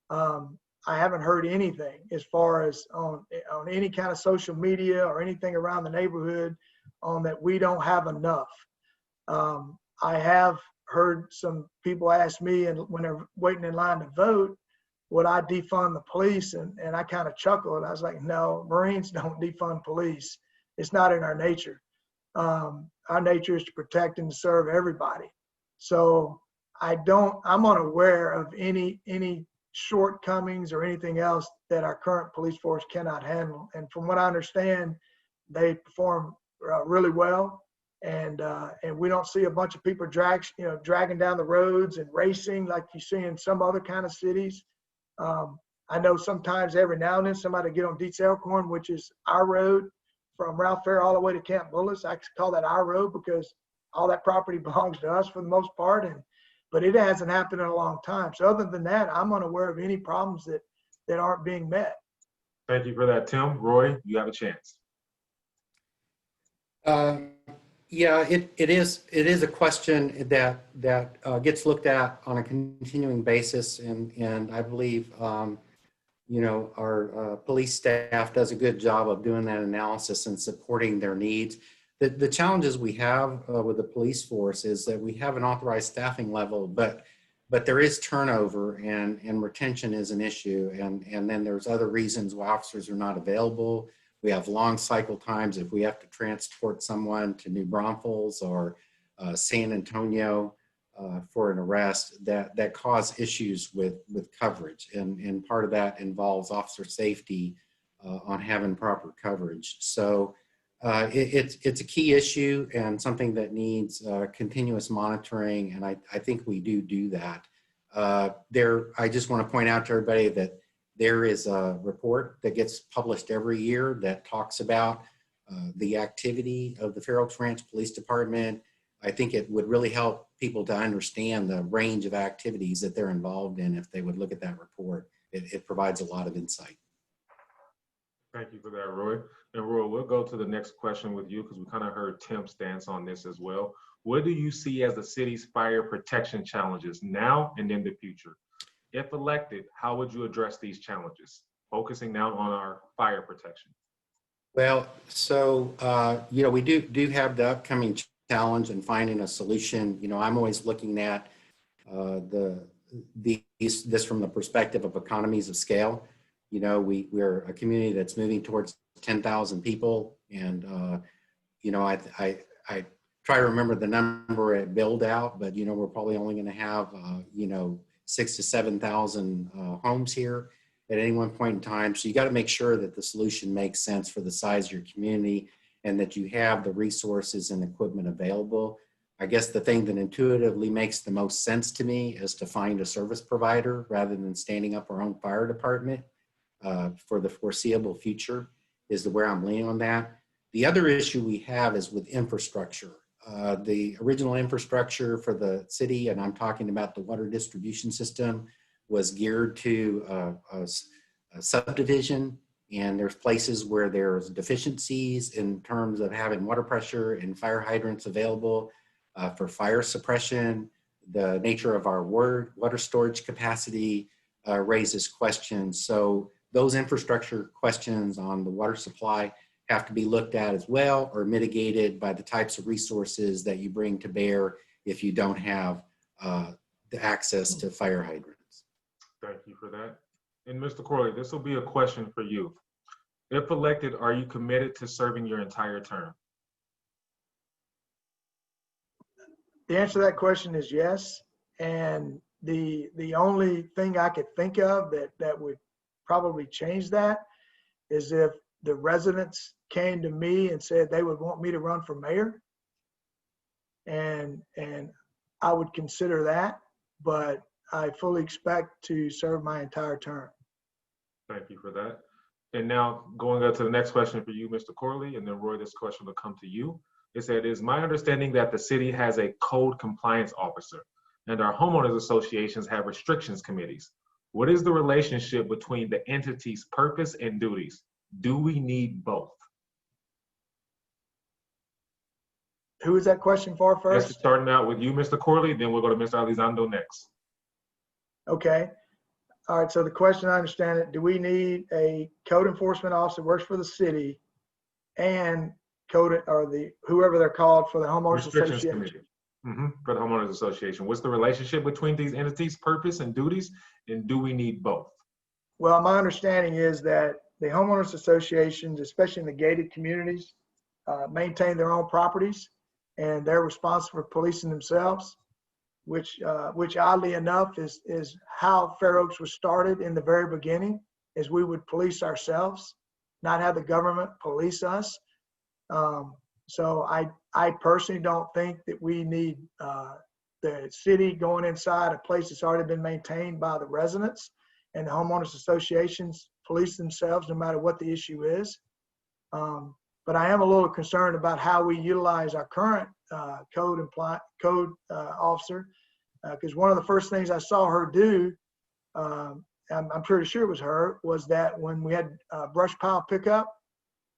S3: I haven't heard anything as far as on any kind of social media or anything around the neighborhood on that we don't have enough. I have heard some people ask me, and when they're waiting in line to vote, would I defund the police? And I kind of chuckled. I was like, no, Marines don't defund police. It's not in our nature. Our nature is to protect and to serve everybody. So I'm unaware of any shortcomings or anything else that our current police force cannot handle. And from what I understand, they perform really well. And we don't see a bunch of people dragging down the roads and racing like you see in some other kind of cities. I know sometimes every now and then somebody get on Dietz Elkhorn, which is our road from Ralph Fair all the way to Camp Bullis. I call that our road because all that property belongs to us for the most part. But it hasn't happened in a long time. So other than that, I'm unaware of any problems that aren't being met.
S1: Thank you for that, Tim. Roy, you have a chance.
S4: Yeah, it is a question that gets looked at on a continuing basis, and I believe our police staff does a good job of doing that analysis and supporting their needs. The challenges we have with the police force is that we have an authorized staffing level, but there is turnover and retention is an issue, and then there's other reasons why officers are not available. We have long cycle times if we have to transport someone to New Braunfels or San Antonio for an arrest that cause issues with coverage. And part of that involves officer safety on having proper coverage. So it's a key issue and something that needs continuous monitoring. And I think we do that. I just want to point out to everybody that there is a report that gets published every year that talks about the activity of the Fair Oaks Ranch Police Department. I think it would really help people to understand the range of activities that they're involved in if they would look at that report. It provides a lot of insight.
S1: Thank you for that, Roy. And Roy, we'll go to the next question with you because we kind of heard Tim's stance on this as well. What do you see as the city's fire protection challenges now and in the future? If elected, how would you address these challenges, focusing now on our fire protection?
S4: Well, so, we do have the upcoming challenge in finding a solution. I'm always looking at this from the perspective of economies of scale. We're a community that's moving towards 10,000 people. And, I try to remember the number at build out, but, we're probably only going to have, 6,000 to 7,000 homes here at any one point in time. So you got to make sure that the solution makes sense for the size of your community and that you have the resources and equipment available. I guess the thing that intuitively makes the most sense to me is to find a service provider rather than standing up our own fire department for the foreseeable future is where I'm leaning on that. The other issue we have is with infrastructure. The original infrastructure for the city, and I'm talking about the water distribution system, was geared to a subdivision, and there's places where there's deficiencies in terms of having water pressure and fire hydrants available for fire suppression. The nature of our water storage capacity raises questions. So those infrastructure questions on the water supply have to be looked at as well, or mitigated by the types of resources that you bring to bear if you don't have the access to fire hydrants.
S1: Thank you for that. And Mr. Corley, this will be a question for you. If elected, are you committed to serving your entire term?
S3: The answer to that question is yes. And the only thing I could think of that would probably change that is if the residents came to me and said they would want me to run for mayor. And I would consider that, but I fully expect to serve my entire term.
S1: Thank you for that. And now going up to the next question for you, Mr. Corley, and then Roy, this question will come to you. It said, it is my understanding that the city has a code compliance officer and our homeowners associations have restrictions committees. What is the relationship between the entity's purpose and duties? Do we need both?
S3: Who is that question for
S1: Yes,
S3: first?
S1: starting out with you, Mr. Corley, then we'll go to Mr. Elizondo next.
S3: Okay. All right. So the question, I understand it. Do we need a code enforcement officer that works for the city and code or whoever they're called for the homeowners
S1: Restrictions
S3: association?
S1: committee. For the homeowners association. What's the relationship between these entities, purpose and duties, and do we need both?
S3: Well, my understanding is that the homeowners associations, especially in the gated communities, maintain their own properties, and they're responsible for policing themselves, which oddly enough is how Fair Oaks was started in the very beginning, is we would police ourselves, not have the government police us. So I personally don't think that we need the city going inside a place that's already been maintained by the residents, and the homeowners associations police themselves no matter what the issue is. But I am a little concerned about how we utilize our current code officer, because one of the first things I saw her do, I'm pretty sure it was her, was that when we had brush pile pickup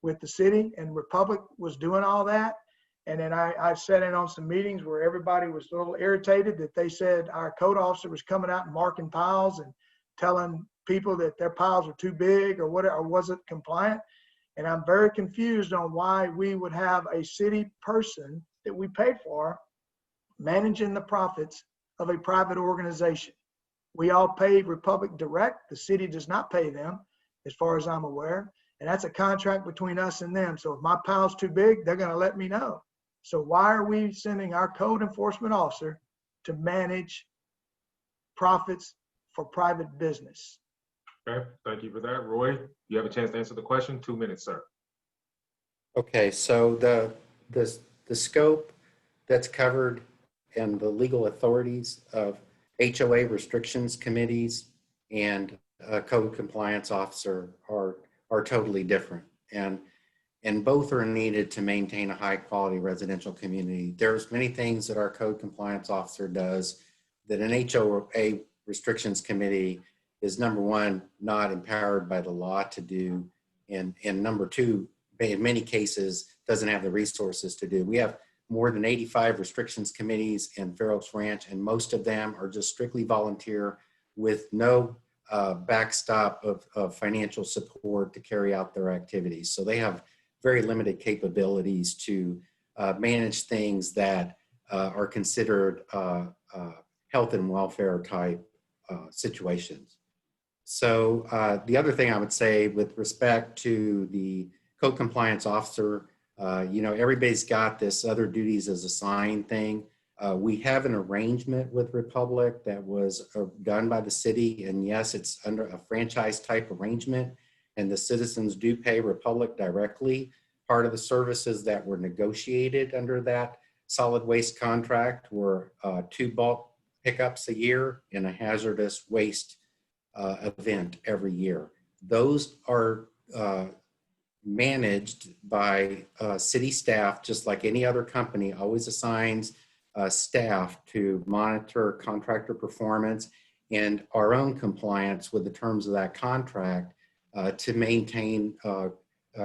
S3: with the city and Republic was doing all that, and then I sat in on some meetings where everybody was a little irritated that they said our code officer was coming out and marking piles and telling people that their piles were too big or whatever, or wasn't compliant. And I'm very confused on why we would have a city person that we pay for managing the profits of a private organization. We all pay Republic direct. The city does not pay them, as far as I'm aware. And that's a contract between us and them. So if my pile's too big, they're going to let me know. So why are we sending our code enforcement officer to manage profits for private business?
S1: Okay, thank you for that. Roy, you have a chance to answer the question. 2 minutes, sir.
S4: Okay, so the scope that's covered and the legal authorities of HOA restrictions committees and a code compliance officer are totally different, and both are needed to maintain a high quality residential community. There's many things that our code compliance officer does that an HOA restrictions committee is, number one, not empowered by the law to do, and number two, in many cases doesn't have the resources to do. We have more than 85 restrictions committees in Fair Oaks Ranch, and most of them are just strictly volunteer with no backstop of financial support to carry out their activities. So they have very limited capabilities to manage things that are considered health and welfare type situations. So the other thing I would say with respect to the code compliance officer, everybody's got this other duties as assigned thing. We have an arrangement with Republic that was done by the city, and yes, it's under a franchise type arrangement, and the citizens do pay Republic directly. Part of the services that were negotiated under that solid waste contract were 2 bulk pickups a year and a hazardous waste event every year. Those are managed by city staff, just like any other company always assigns staff to monitor contractor performance and our own compliance with the terms of that contract to maintain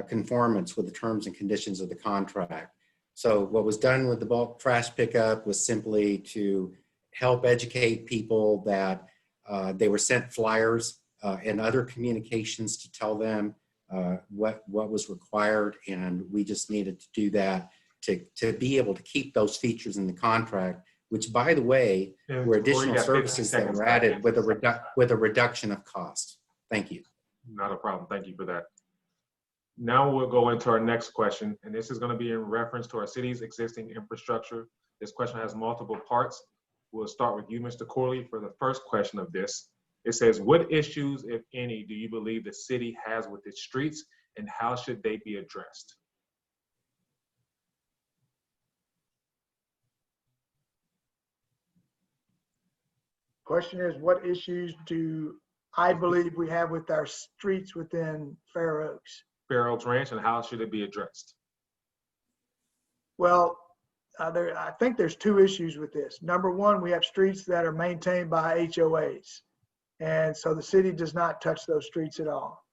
S4: conformance with the terms and conditions of the contract. So what was done with the bulk trash pickup was simply to help educate people that they were sent flyers and other communications to tell them what was required, and we just needed to do that to be able to keep those features in the contract, which, by the way, were additional services that were added with a reduction of cost. Thank you.
S1: Not a problem. Thank you for that. Now we'll go into our next question, and this is going to be in reference to our city's existing infrastructure. This question has multiple parts. We'll start with you, Mr. Corley, for the first question of this. It says, what issues, if any, do you believe the city has with its streets, and how should they be addressed?
S3: Question is, what issues do I believe we have with our streets within Fair Oaks?
S1: Fair Oaks Ranch, and how should it be addressed?
S3: Well, I think there's 2 issues with this. Number one, we have streets that are maintained by HOAs. And so the city does not touch those streets at all.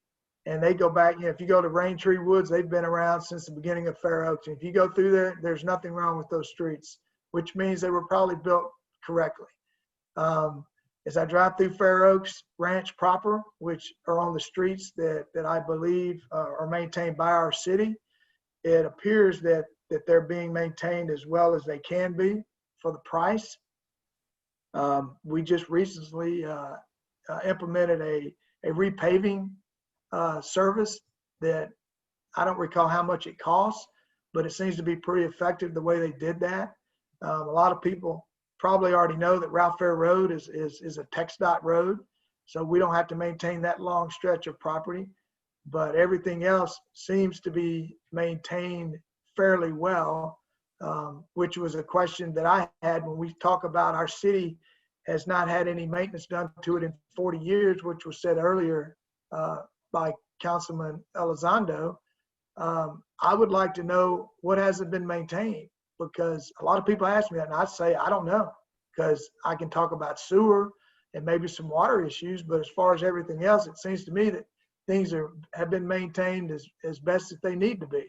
S3: And they go back, if you go to Rain Tree Woods, they've been around since the beginning of Fair Oaks. And if you go through there, there's nothing wrong with those streets, which means they were probably built correctly. As I drive through Fair Oaks Ranch proper, which are on the streets that I believe are maintained by our city, it appears that they're being maintained as well as they can be for the price. We just recently implemented a repaving service that I don't recall how much it costs, but it seems to be pretty effective the way they did that. A lot of people probably already know that Ralph Fair Road is a TxDOT road, so we don't have to maintain that long stretch of property, but everything else seems to be maintained fairly well, which was a question that I had when we talk about our city has not had any maintenance done to it in 40 years, which was said earlier by Councilman Elizondo. I would like to know what hasn't been maintained, because a lot of people ask me that, and I say, I don't know, because I can talk about sewer and maybe some water issues, but as far as everything else, it seems to me that things have been maintained as best as they need to be.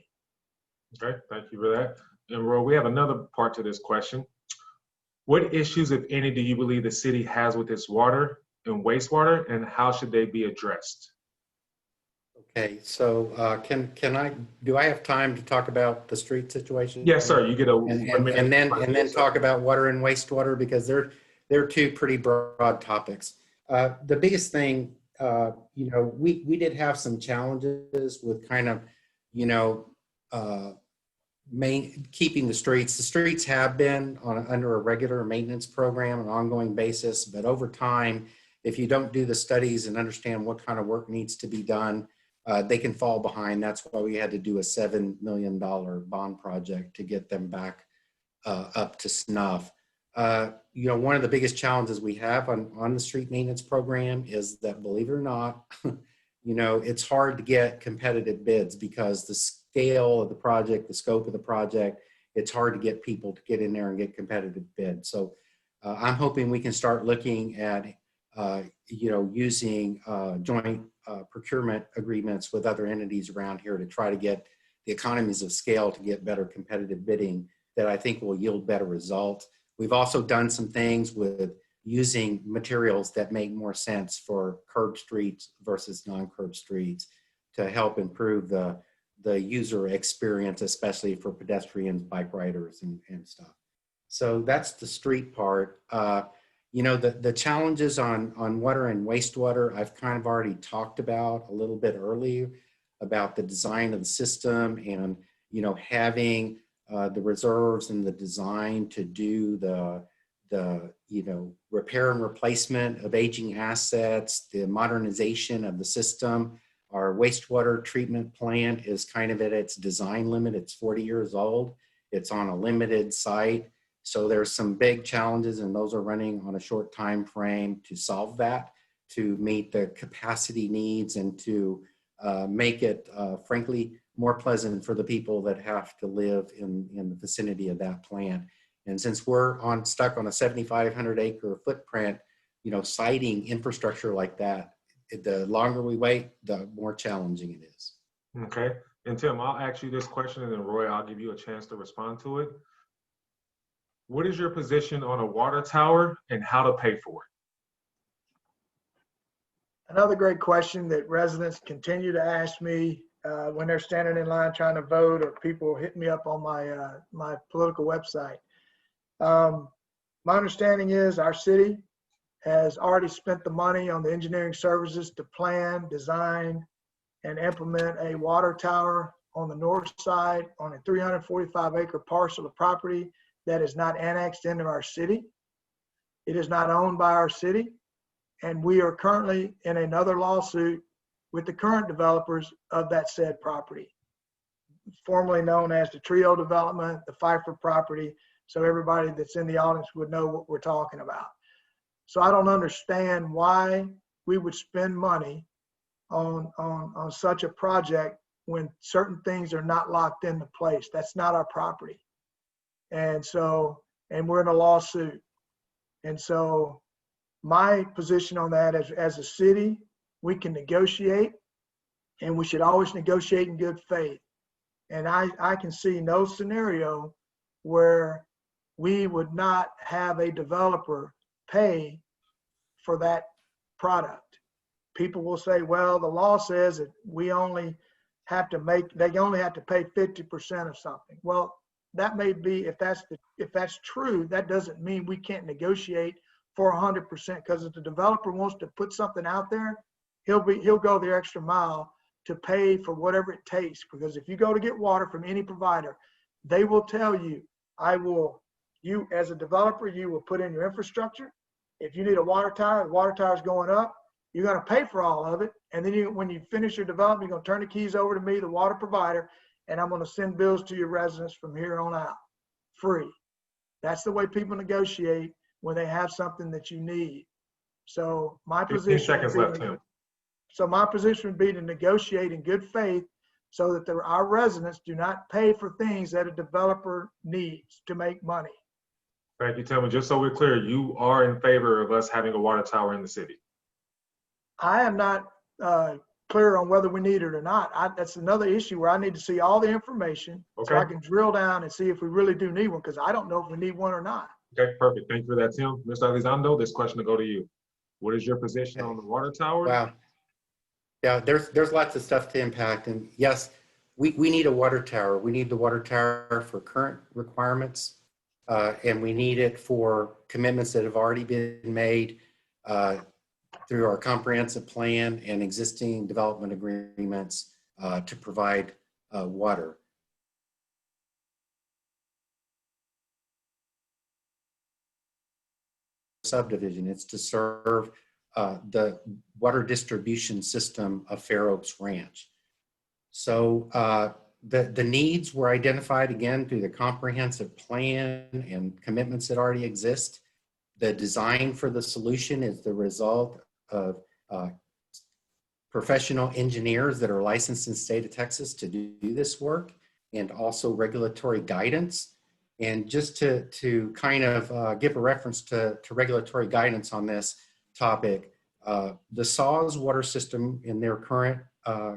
S1: Okay, thank you for that. And Roy, we have another part to this question. What issues, if any, do you believe the city has with its water and wastewater, and how should they be addressed?
S4: Okay, so do I have time to talk about the street situation?
S1: Yes, sir. You get a
S4: and then talk about water and wastewater, because they're two pretty broad topics. The biggest thing, we did have some challenges with kind of, keeping the streets. The streets have been under a regular maintenance program on an ongoing basis, but over time, if you don't do the studies and understand what kind of work needs to be done, they can fall behind. That's why we had to do a $7 million bond project to get them back up to snuff. One of the biggest challenges we have on the street maintenance program is that, believe it or not, it's hard to get competitive bids because the scale of the project, the scope of the project, it's hard to get people to get in there and get competitive bids. So I'm hoping we can start looking at, using joint procurement agreements with other entities around here to try to get the economies of scale to get better competitive bidding that I think will yield better results. We've also done some things with using materials that make more sense for curb streets versus non-curb streets to help improve the user experience, especially for pedestrians, bike riders, and stuff. So that's the street part. The challenges on water and wastewater, I've kind of already talked about a little bit earlier about the design of the system and, having the reserves and the design to do the repair and replacement of aging assets, the modernization of the system. Our wastewater treatment plant is kind of at its design limit. It's 40 years old. It's on a limited site. So there's some big challenges, and those are running on a short time frame to solve that, to meet the capacity needs and to make it, frankly, more pleasant for the people that have to live in the vicinity of that plant. And since we're stuck on a 7,500 acre footprint, siting infrastructure like that, the longer we wait, the more challenging it is.
S1: Okay. And Tim, I'll ask you this question, and then Roy, I'll give you a chance to respond to it. What is your position on a water tower and how to pay for it?
S3: Another great question that residents continue to ask me when they're standing in line trying to vote, or people hit me up on my political website. My understanding is our city has already spent the money on the engineering services to plan, design, and implement a water tower on the north side on a 345 acre parcel of property that is not annexed into our city. It is not owned by our city. And we are currently in another lawsuit with the current developers of that said property, formerly known as the Trio Development, the Pfeiffer property. So everybody that's in the audience would know what we're talking about. So I don't understand why we would spend money on such a project when certain things are not locked into place. That's not our property. And we're in a lawsuit. And so my position on that is, as a city, we can negotiate and we should always negotiate in good faith. And I can see no scenario where we would not have a developer pay for that product. People will say, well, the law says that we only have to they only have to pay 50% of something. Well, that may be, if that's true, that doesn't mean we can't negotiate for 100%, because if the developer wants to put something out there, he'll go the extra mile to pay for whatever it takes. Because if you go to get water from any provider, they will tell you, you as a developer, you will put in your infrastructure. If you need a water tower, the water tower is going up, you're going to pay for all of it. And then when you finish your development, you're going to turn the keys over to me, the water provider, and I'm going to send bills to your residents from here on out, free. That's the way people negotiate when they have something that you need. So my
S1: 15
S3: position
S1: seconds left, Tim.
S3: So my position would be to negotiate in good faith so that our residents do not pay for things that a developer needs to make money.
S1: Thank you, Tim. And just so we're clear, you are in favor of us having a water tower in the city?
S3: I am not clear on whether we need it or not. That's another issue where I need to see all the information so I can drill down and see if we really do need one, because I don't know if we need one or not.
S1: Okay, perfect. Thank you for that, Tim. Mr. Elizondo, this question will go to you. What is your position on the water tower?
S4: Wow. Yeah, there's lots of stuff to impact. And yes, we need a water tower. We need the water tower for current requirements. And we need it for commitments that have already been made through our comprehensive plan and existing development agreements to provide water. Subdivision, it's to serve the water distribution system of Fair Oaks Ranch. So the needs were identified again through the comprehensive plan and commitments that already exist. The design for the solution is the result of professional engineers that are licensed in the state of Texas to do this work, and also regulatory guidance. And just to kind of give a reference to regulatory guidance on this topic, the SAWS water system in their current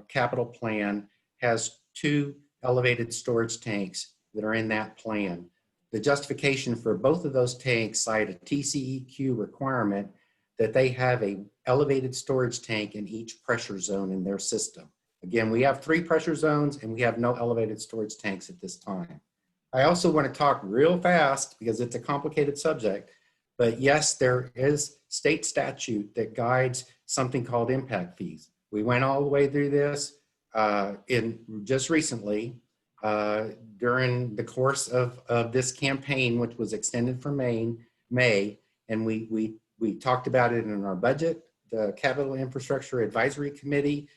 S4: capital plan has 2 elevated storage tanks that are in that plan. The justification for both of those tanks cite a TCEQ requirement that they have a elevated storage tank in each pressure zone in their system. Again, we have 3 pressure zones and we have no elevated storage tanks at this time. I also want to talk real fast because it's a complicated subject, but yes, there is state statute that guides something called impact fees. We went all the way through this just recently during the course of this campaign, which was extended from May, and we talked about it in our budget. The Capital Infrastructure Advisory Committee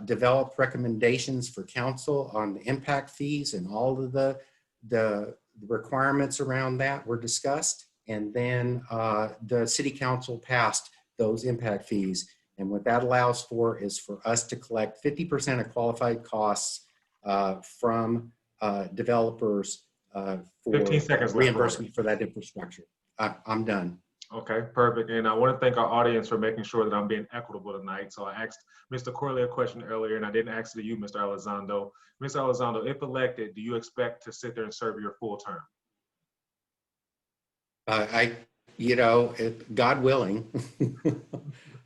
S4: developed recommendations for council on the impact fees, and all of the requirements around that were discussed. And then the city council passed those impact fees. And what that allows for is for us to collect 50% of qualified costs from developers for
S1: 15 seconds left.
S2: reimbursement
S3: for that infrastructure. I'm done.
S1: Okay, perfect. And I want to thank our audience for making sure that I'm being equitable tonight. So I asked Mr. Corley a question earlier, and I didn't ask it to you, Mr. Elizondo. Mr. Elizondo, if elected, do you expect to sit there and serve your full term?
S4: God willing,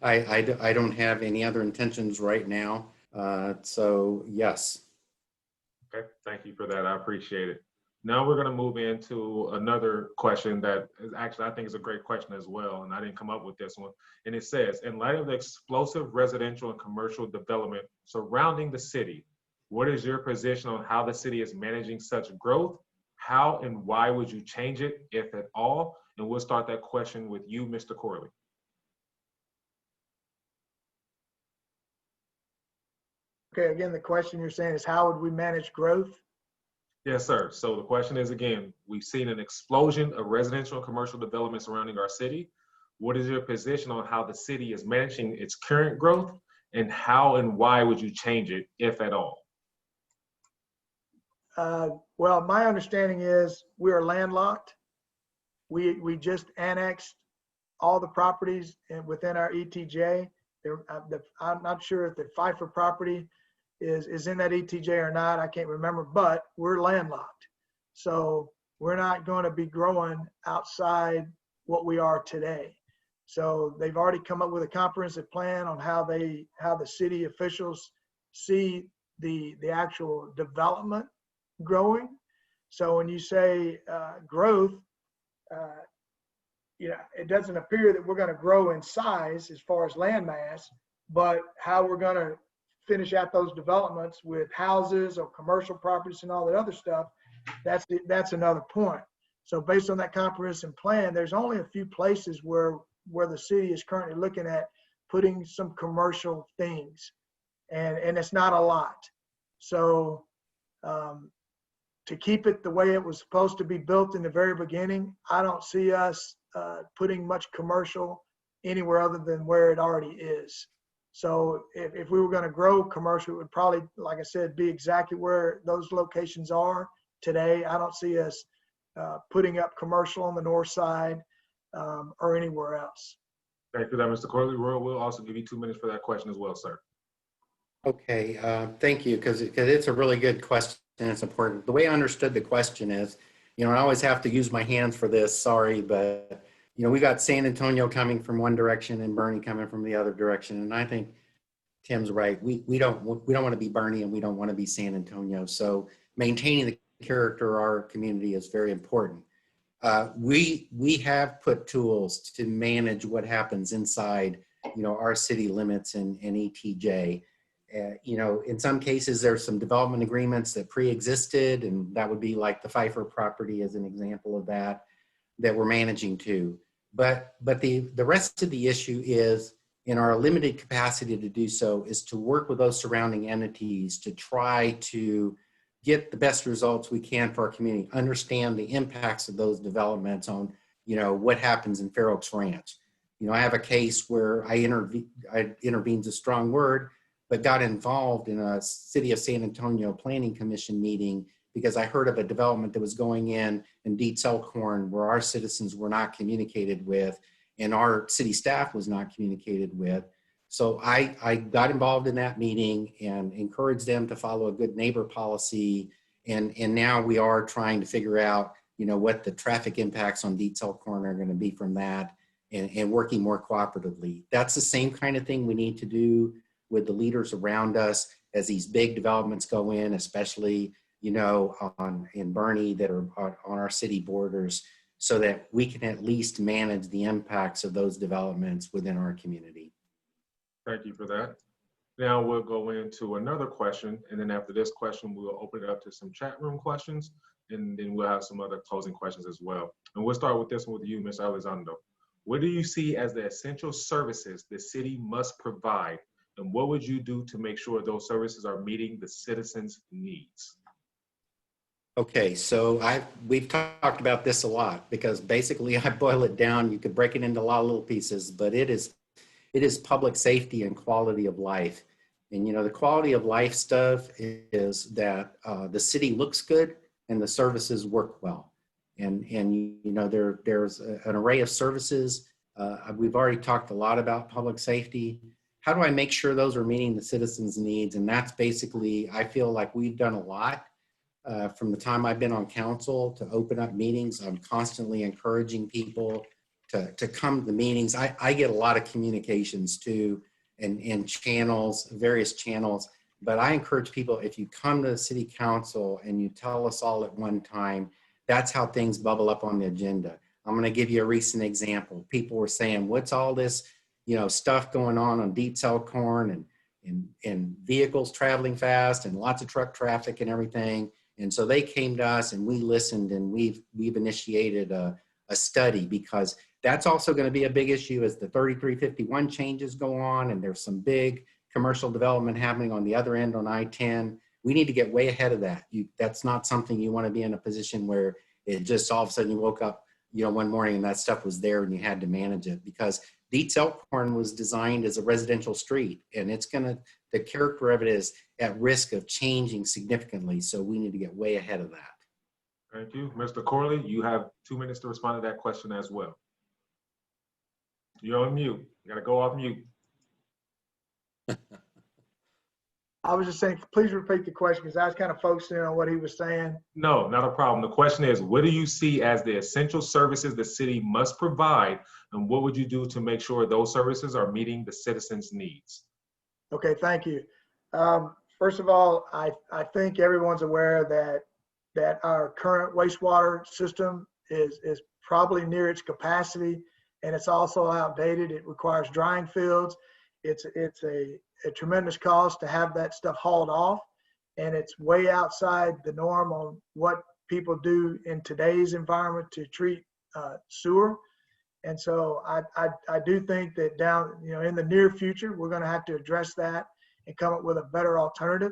S4: I don't have any other intentions right now. So yes.
S1: Okay, thank you for that. I appreciate it. Now we're going to move into another question that is actually, I think is a great question as well. And I didn't come up with this one. And it says, in light of the explosive residential and commercial development surrounding the city, what is your position on how the city is managing such growth? How and why would you change it, if at all? And we'll start that question with you, Mr. Corley.
S3: Okay, again, the question you're saying is how would we manage growth?
S1: Yes, sir. So the question is, again, we've seen an explosion of residential and commercial development surrounding our city. What is your position on how the city is managing its current growth, and how and why would you change it, if at all?
S3: Well, my understanding is we are landlocked. We just annexed all the properties within our ETJ. I'm not sure if they fight for property is in that ETJ or not, I can't remember, but we're landlocked. So we're not going to be growing outside what we are today. So they've already come up with a comprehensive plan on how the city officials see the actual development growing. So when you say growth, it doesn't appear that we're going to grow in size as far as land mass, but how we're going to finish out those developments with houses or commercial properties and all that other stuff, that's another point. So based on that comprehensive plan, there's only a few places where the city is currently looking at putting some commercial things, and it's not a lot. So to keep it the way it was supposed to be built in the very beginning, I don't see us putting much commercial anywhere other than where it already is. So if we were going to grow commercial, it would probably, like I said, be exactly where those locations are today. I don't see us putting up commercial on the north side or anywhere else.
S1: Thank you for that, Mr. Corley. Roy will also give you 2 minutes for that question as well, sir.
S4: Okay, thank you, because it's a really good question and it's important. The way I understood the question is, I always have to use my hands for this, sorry, but we got San Antonio coming from one direction and Bernie coming from the other direction. And I think Tim's right. We don't want to be Bernie and we don't want to be San Antonio. So maintaining the character of our community is very important. We have put tools to manage what happens inside, our city limits and ETJ. In some cases, there's some development agreements that pre-existed, and that would be like the Pfeiffer property as an example of that we're managing to. But the rest of the issue is, in our limited capacity to do so, is to work with those surrounding entities to try to get the best results we can for our community, understand the impacts of those developments on, what happens in Fair Oaks Ranch. I have a case where I intervene's a strong word, but got involved in a City of San Antonio Planning Commission meeting because I heard of a development that was going in Dietz Elkhorn where our citizens were not communicated with and our city staff was not communicated with. So I got involved in that meeting and encouraged them to follow a good neighbor policy. And now we are trying to figure out, what the traffic impacts on Dietz Elkhorn are going to be from that and working more cooperatively. That's the same kind of thing we need to do with the leaders around us as these big developments go in, especially, in Bernie that are on our city borders, so that we can at least manage the impacts of those developments within our community.
S1: Thank you for that. Now we'll go into another question, and then after this question, we'll open it up to some chat room questions, and then we'll have some other closing questions as well. And we'll start with this one with you, Ms. Elizondo. What do you see as the essential services the city must provide, and what would you do to make sure those services are meeting the citizens' needs?
S4: Okay, so we've talked about this a lot because basically I boil it down. You could break it into a lot of little pieces, but it is public safety and quality of life. And the quality of life stuff is that the city looks good and the services work well. And there's an array of services. We've already talked a lot about public safety. How do I make sure those are meeting the citizens' needs? And that's basically, I feel like we've done a lot. From the time I've been on council to open up meetings, I'm constantly encouraging people to come to the meetings. I get a lot of communications too and channels, various channels, but I encourage people, if you come to the city council and you tell us all at one time, that's how things bubble up on the agenda. I'm going to give you a recent example. People were saying, what's all this, stuff going on Dietz Elkhorn and vehicles traveling fast and lots of truck traffic and everything. And so they came to us and we listened and we've initiated a study because that's also going to be a big issue as the 3351 changes go on and there's some big commercial development happening on the other end on I-10. We need to get way ahead of that. That's not something you want to be in a position where it just all of a sudden you woke up, one morning and that stuff was there and you had to manage it, because Dietz Elkhorn was designed as a residential street and the character of it is at risk of changing significantly. So we need to get way ahead of that.
S1: Thank you. Mr. Corley, you have 2 minutes to respond to that question as well. You're on mute. You got to go off mute.
S3: I was just saying, please repeat the question because I was kind of focusing on what he was saying.
S1: No, not a problem. The question is, what do you see as the essential services the city must provide, and what would you do to make sure those services are meeting the citizens' needs?
S3: Okay, thank you. First of all, I think everyone's aware that our current wastewater system is probably near its capacity, and it's also outdated. It requires drying fields. It's a tremendous cost to have that stuff hauled off, and it's way outside the norm on what people do in today's environment to treat sewer. And so I do think that in the near future, we're going to have to address that and come up with a better alternative.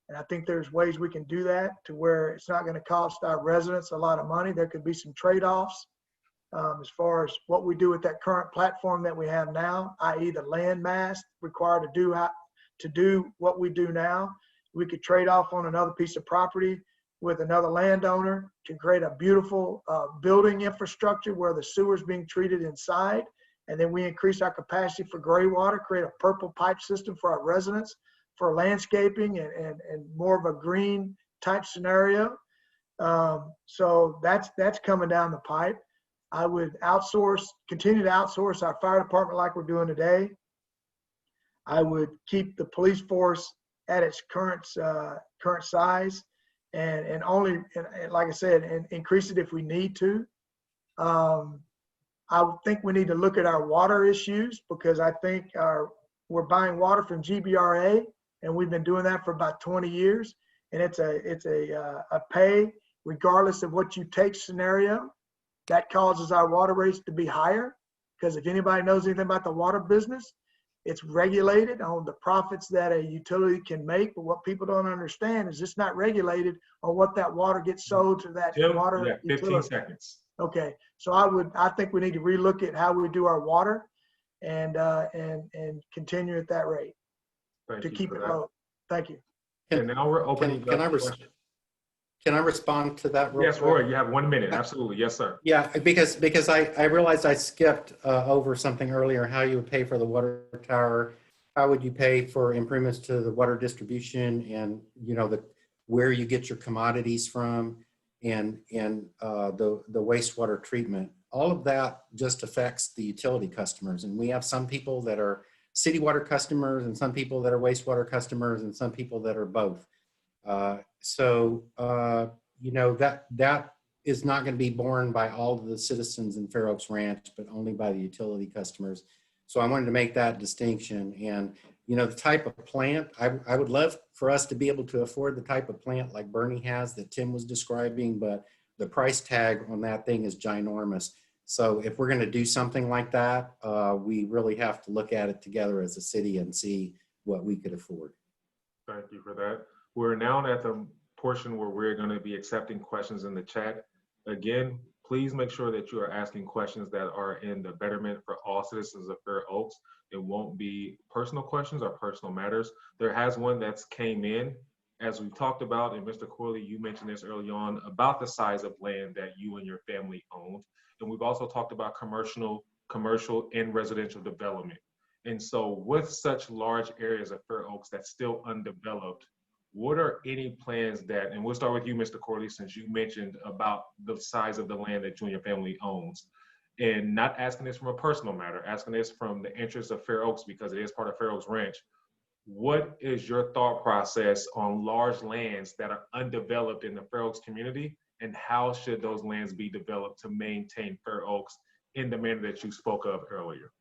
S3: And I think there's ways we can do that to where it's not going to cost our residents a lot of money. There could be some trade-offs as far as what we do with that current platform that we have now, i.e. the land mass required to do what we do now. We could trade off on another piece of property with another landowner to create a beautiful building infrastructure where the sewer is being treated inside. And then we increase our capacity for gray water, create a purple pipe system for our residents, for landscaping and more of a green type scenario. So that's coming down the pipe. I would continue to outsource our fire department like we're doing today. I would keep the police force at its current size and only, like I said, and increase it if we need to. I would think we need to look at our water issues because I think we're buying water from GBRA, and we've been doing that for about 20 years. And it's a pay regardless of what you take scenario. That causes our water rates to be higher because if anybody knows anything about the water business, it's regulated on the profits that a utility can make. But what people don't understand is it's not regulated on what that water gets sold to that water
S1: Yeah, 15
S3: utility.
S1: seconds.
S3: Okay, so I think we need to relook at how we do our water and continue at that rate to keep it low. Thank you.
S1: And now we're opening
S4: Can I respond to that real
S1: Yes,
S4: quick?
S1: Roy, you have 1 minute. Absolutely. Yes, sir.
S4: Yeah, because I realized I skipped over something earlier, how you would pay for the water tower, how would you pay for improvements to the water distribution and, where you get your commodities from and the wastewater treatment. All of that just affects the utility customers. And we have some people that are city water customers and some people that are wastewater customers and some people that are both. That is not going to be borne by all of the citizens in Fair Oaks Ranch, but only by the utility customers. So I wanted to make that distinction. And, the type of plant, I would love for us to be able to afford the type of plant like Bernie has that Tim was describing, but the price tag on that thing is ginormous. So if we're going to do something like that, we really have to look at it together as a city and see what we could afford.
S1: Thank you for that. We're now at the portion where we're going to be accepting questions in the chat. Again, please make sure that you are asking questions that are in the betterment for all citizens of Fair Oaks. It won't be personal questions or personal matters. There has one that's came in, as we've talked about, and Mr. Corley, you mentioned this early on, about the size of land that you and your family owned. And we've also talked about commercial and residential development. And so with such large areas of Fair Oaks that's still undeveloped, what are any plans that, and we'll start with you, Mr. Corley, since you mentioned about the size of the land that you and your family owns, and not asking this from a personal matter, asking this from the interest of Fair Oaks because it is part of Fair Oaks Ranch. What is your thought process on large lands that are undeveloped in the Fair Oaks community, and how should those lands be developed to maintain Fair Oaks in the manner that you spoke of earlier?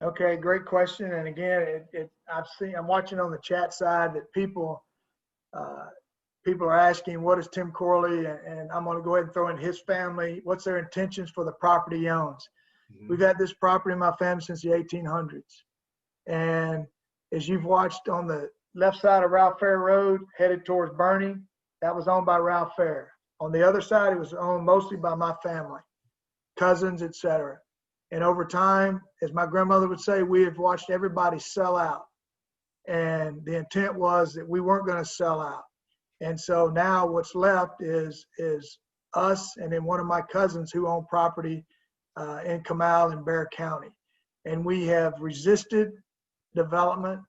S3: Okay, great question. And again, I'm watching on the chat side that people are asking, what is Tim Corley? And I'm going to go ahead and throw in his family. What's their intentions for the property he owns? Mm-hmm. We've had this property in my family since the 1800s. And as you've watched on the left side of Ralph Fair Road, headed towards Bernie, that was owned by Ralph Fair. On the other side, it was owned mostly by my family, cousins, etc. And over time, as my grandmother would say, we have watched everybody sell out. And the intent was that we weren't going to sell out. And so now what's left is us and then one of my cousins who own property in Comal and Bexar County. and we have resisted development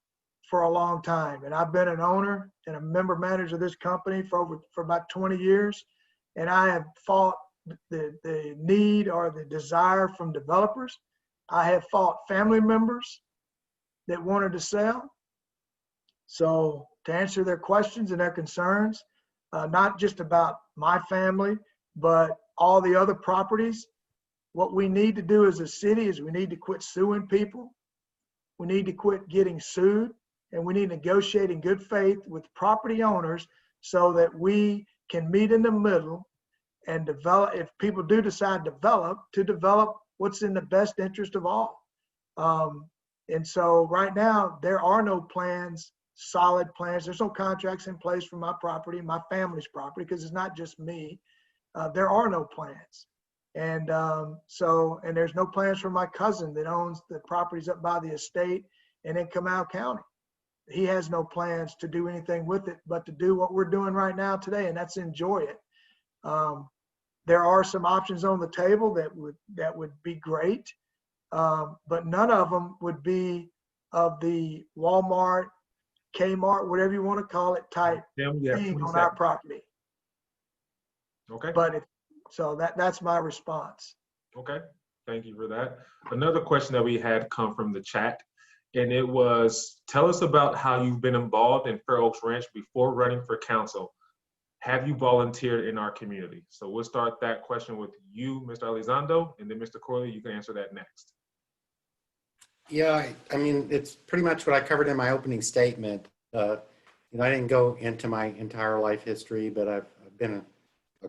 S3: for a long time. And I've been an owner and a member manager of this company for about 20 years. And I have fought the need or the desire from developers. I have fought family members that wanted to sell. So to answer their questions and their concerns, not just about my family, but all the other properties, what we need to do as a city is we need to quit suing people. We need to quit getting sued, and we need to negotiate in good faith with property owners so that we can meet in the middle and develop, if people do decide to develop what's in the best interest of all. And so right now, there are no plans, solid plans. There's no contracts in place for my property, my family's property, because it's not just me. There are no plans. And and there's no plans for my cousin that owns the properties up by the estate and in Canal County. He has no plans to do anything with it, but to do what we're doing right now today, and that's enjoy it. There are some options on the table that would be great, but none of them would be of the Walmart, Kmart, whatever you want to call it, type thing on our property.
S1: Okay.
S3: But so that's my response.
S1: Okay, thank you for that. Another question that we had come from the chat, and it was, tell us about how you've been involved in Fair Oaks Ranch before running for council. Have you volunteered in our community? So we'll start that question with you, Mr. Elizondo, and then Mr. Corley, you can answer that next.
S4: Yeah, I mean, it's pretty much what I covered in my opening statement. I didn't go into my entire life history, but I've been a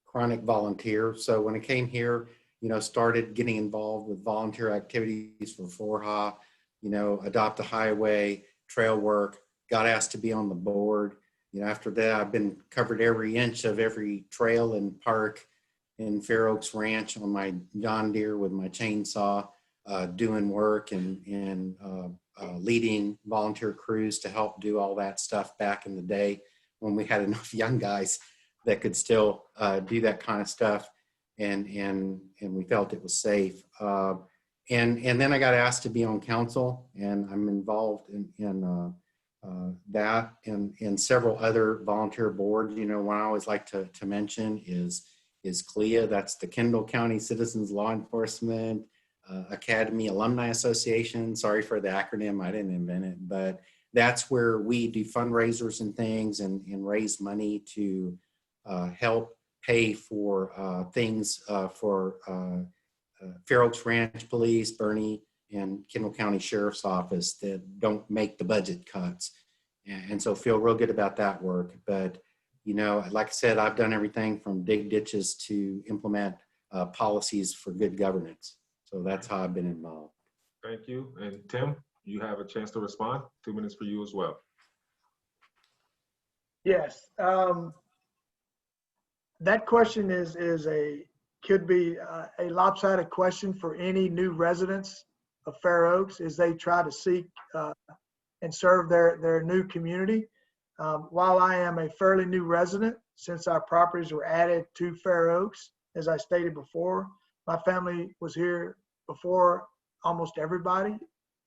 S4: chronic volunteer. So when I came here, started getting involved with volunteer activities for FORHA, Adopt a Highway, trail work, got asked to be on the board. After that, I've been covered every inch of every trail and park in Fair Oaks Ranch on my John Deere with my chainsaw, doing work and leading volunteer crews to help do all that stuff back in the day when we had enough young guys that could still do that kind of stuff, and we felt it was safe. And then I got asked to be on council, and I'm involved in that and several other volunteer boards. One I always like to mention is CLIA. That's the Kendall County Citizens Law Enforcement Academy Alumni Association. Sorry for the acronym, I didn't invent it, but that's where we do fundraisers and things and raise money to help pay for things for Fair Oaks Ranch Police, Bernie, and Kendall County Sheriff's Office that don't make the budget cuts. And so feel real good about that work. But, like I said, I've done everything from dig ditches to implement policies for good governance. So that's how I've been involved.
S1: Thank you. And Tim, you have a chance to respond. 2 minutes for you as well.
S3: Yes. That question could be a lopsided question for any new residents of Fair Oaks as they try to seek and serve their new community. While I am a fairly new resident, since our properties were added to Fair Oaks, as I stated before, my family was here before almost everybody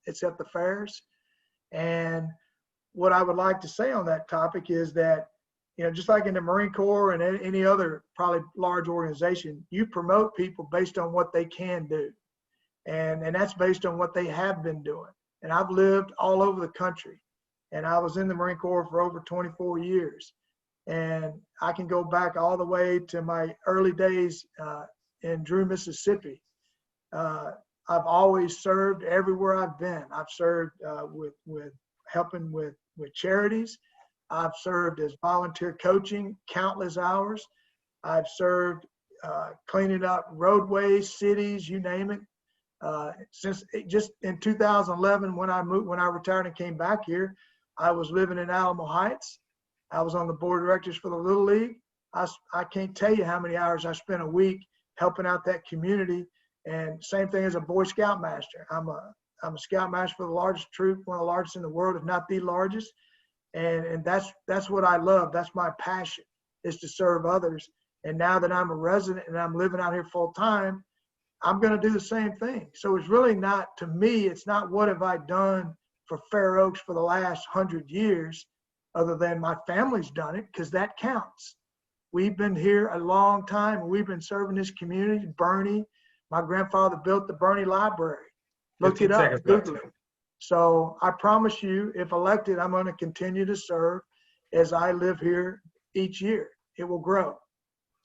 S3: except the Fairs. And what I would like to say on that topic is that, just like in the Marine Corps and any other probably large organization, you promote people based on what they can do. And that's based on what they have been doing. And I've lived all over the country, and I was in the Marine Corps for over 24 years. And I can go back all the way to my early days in Drew, Mississippi. I've always served everywhere I've been. I've served with helping with charities. I've served as volunteer coaching countless hours. I've served cleaning up roadways, cities, you name it. Since just in 2011, when I retired and came back here, I was living in Alamo Heights. I was on the board of directors for the Little League. I can't tell you how many hours I spent a week helping out that community. And same thing as a Boy Scout master. I'm a Scout master for the largest troop, one of the largest in the world, if not the largest. And that's what I love. That's my passion, is to serve others. And now that I'm a resident and I'm living out here full time, I'm going to do the same thing. So it's really not, to me, it's not what have I done for Fair Oaks for the last 100 years, other than my family's done it, because that counts. We've been here a long time. We've been serving this community. Bernie, my grandfather built the Bernie Library. Look it up, Google it. So I promise you, if elected, I'm going to continue to serve as I live here each year. It will grow.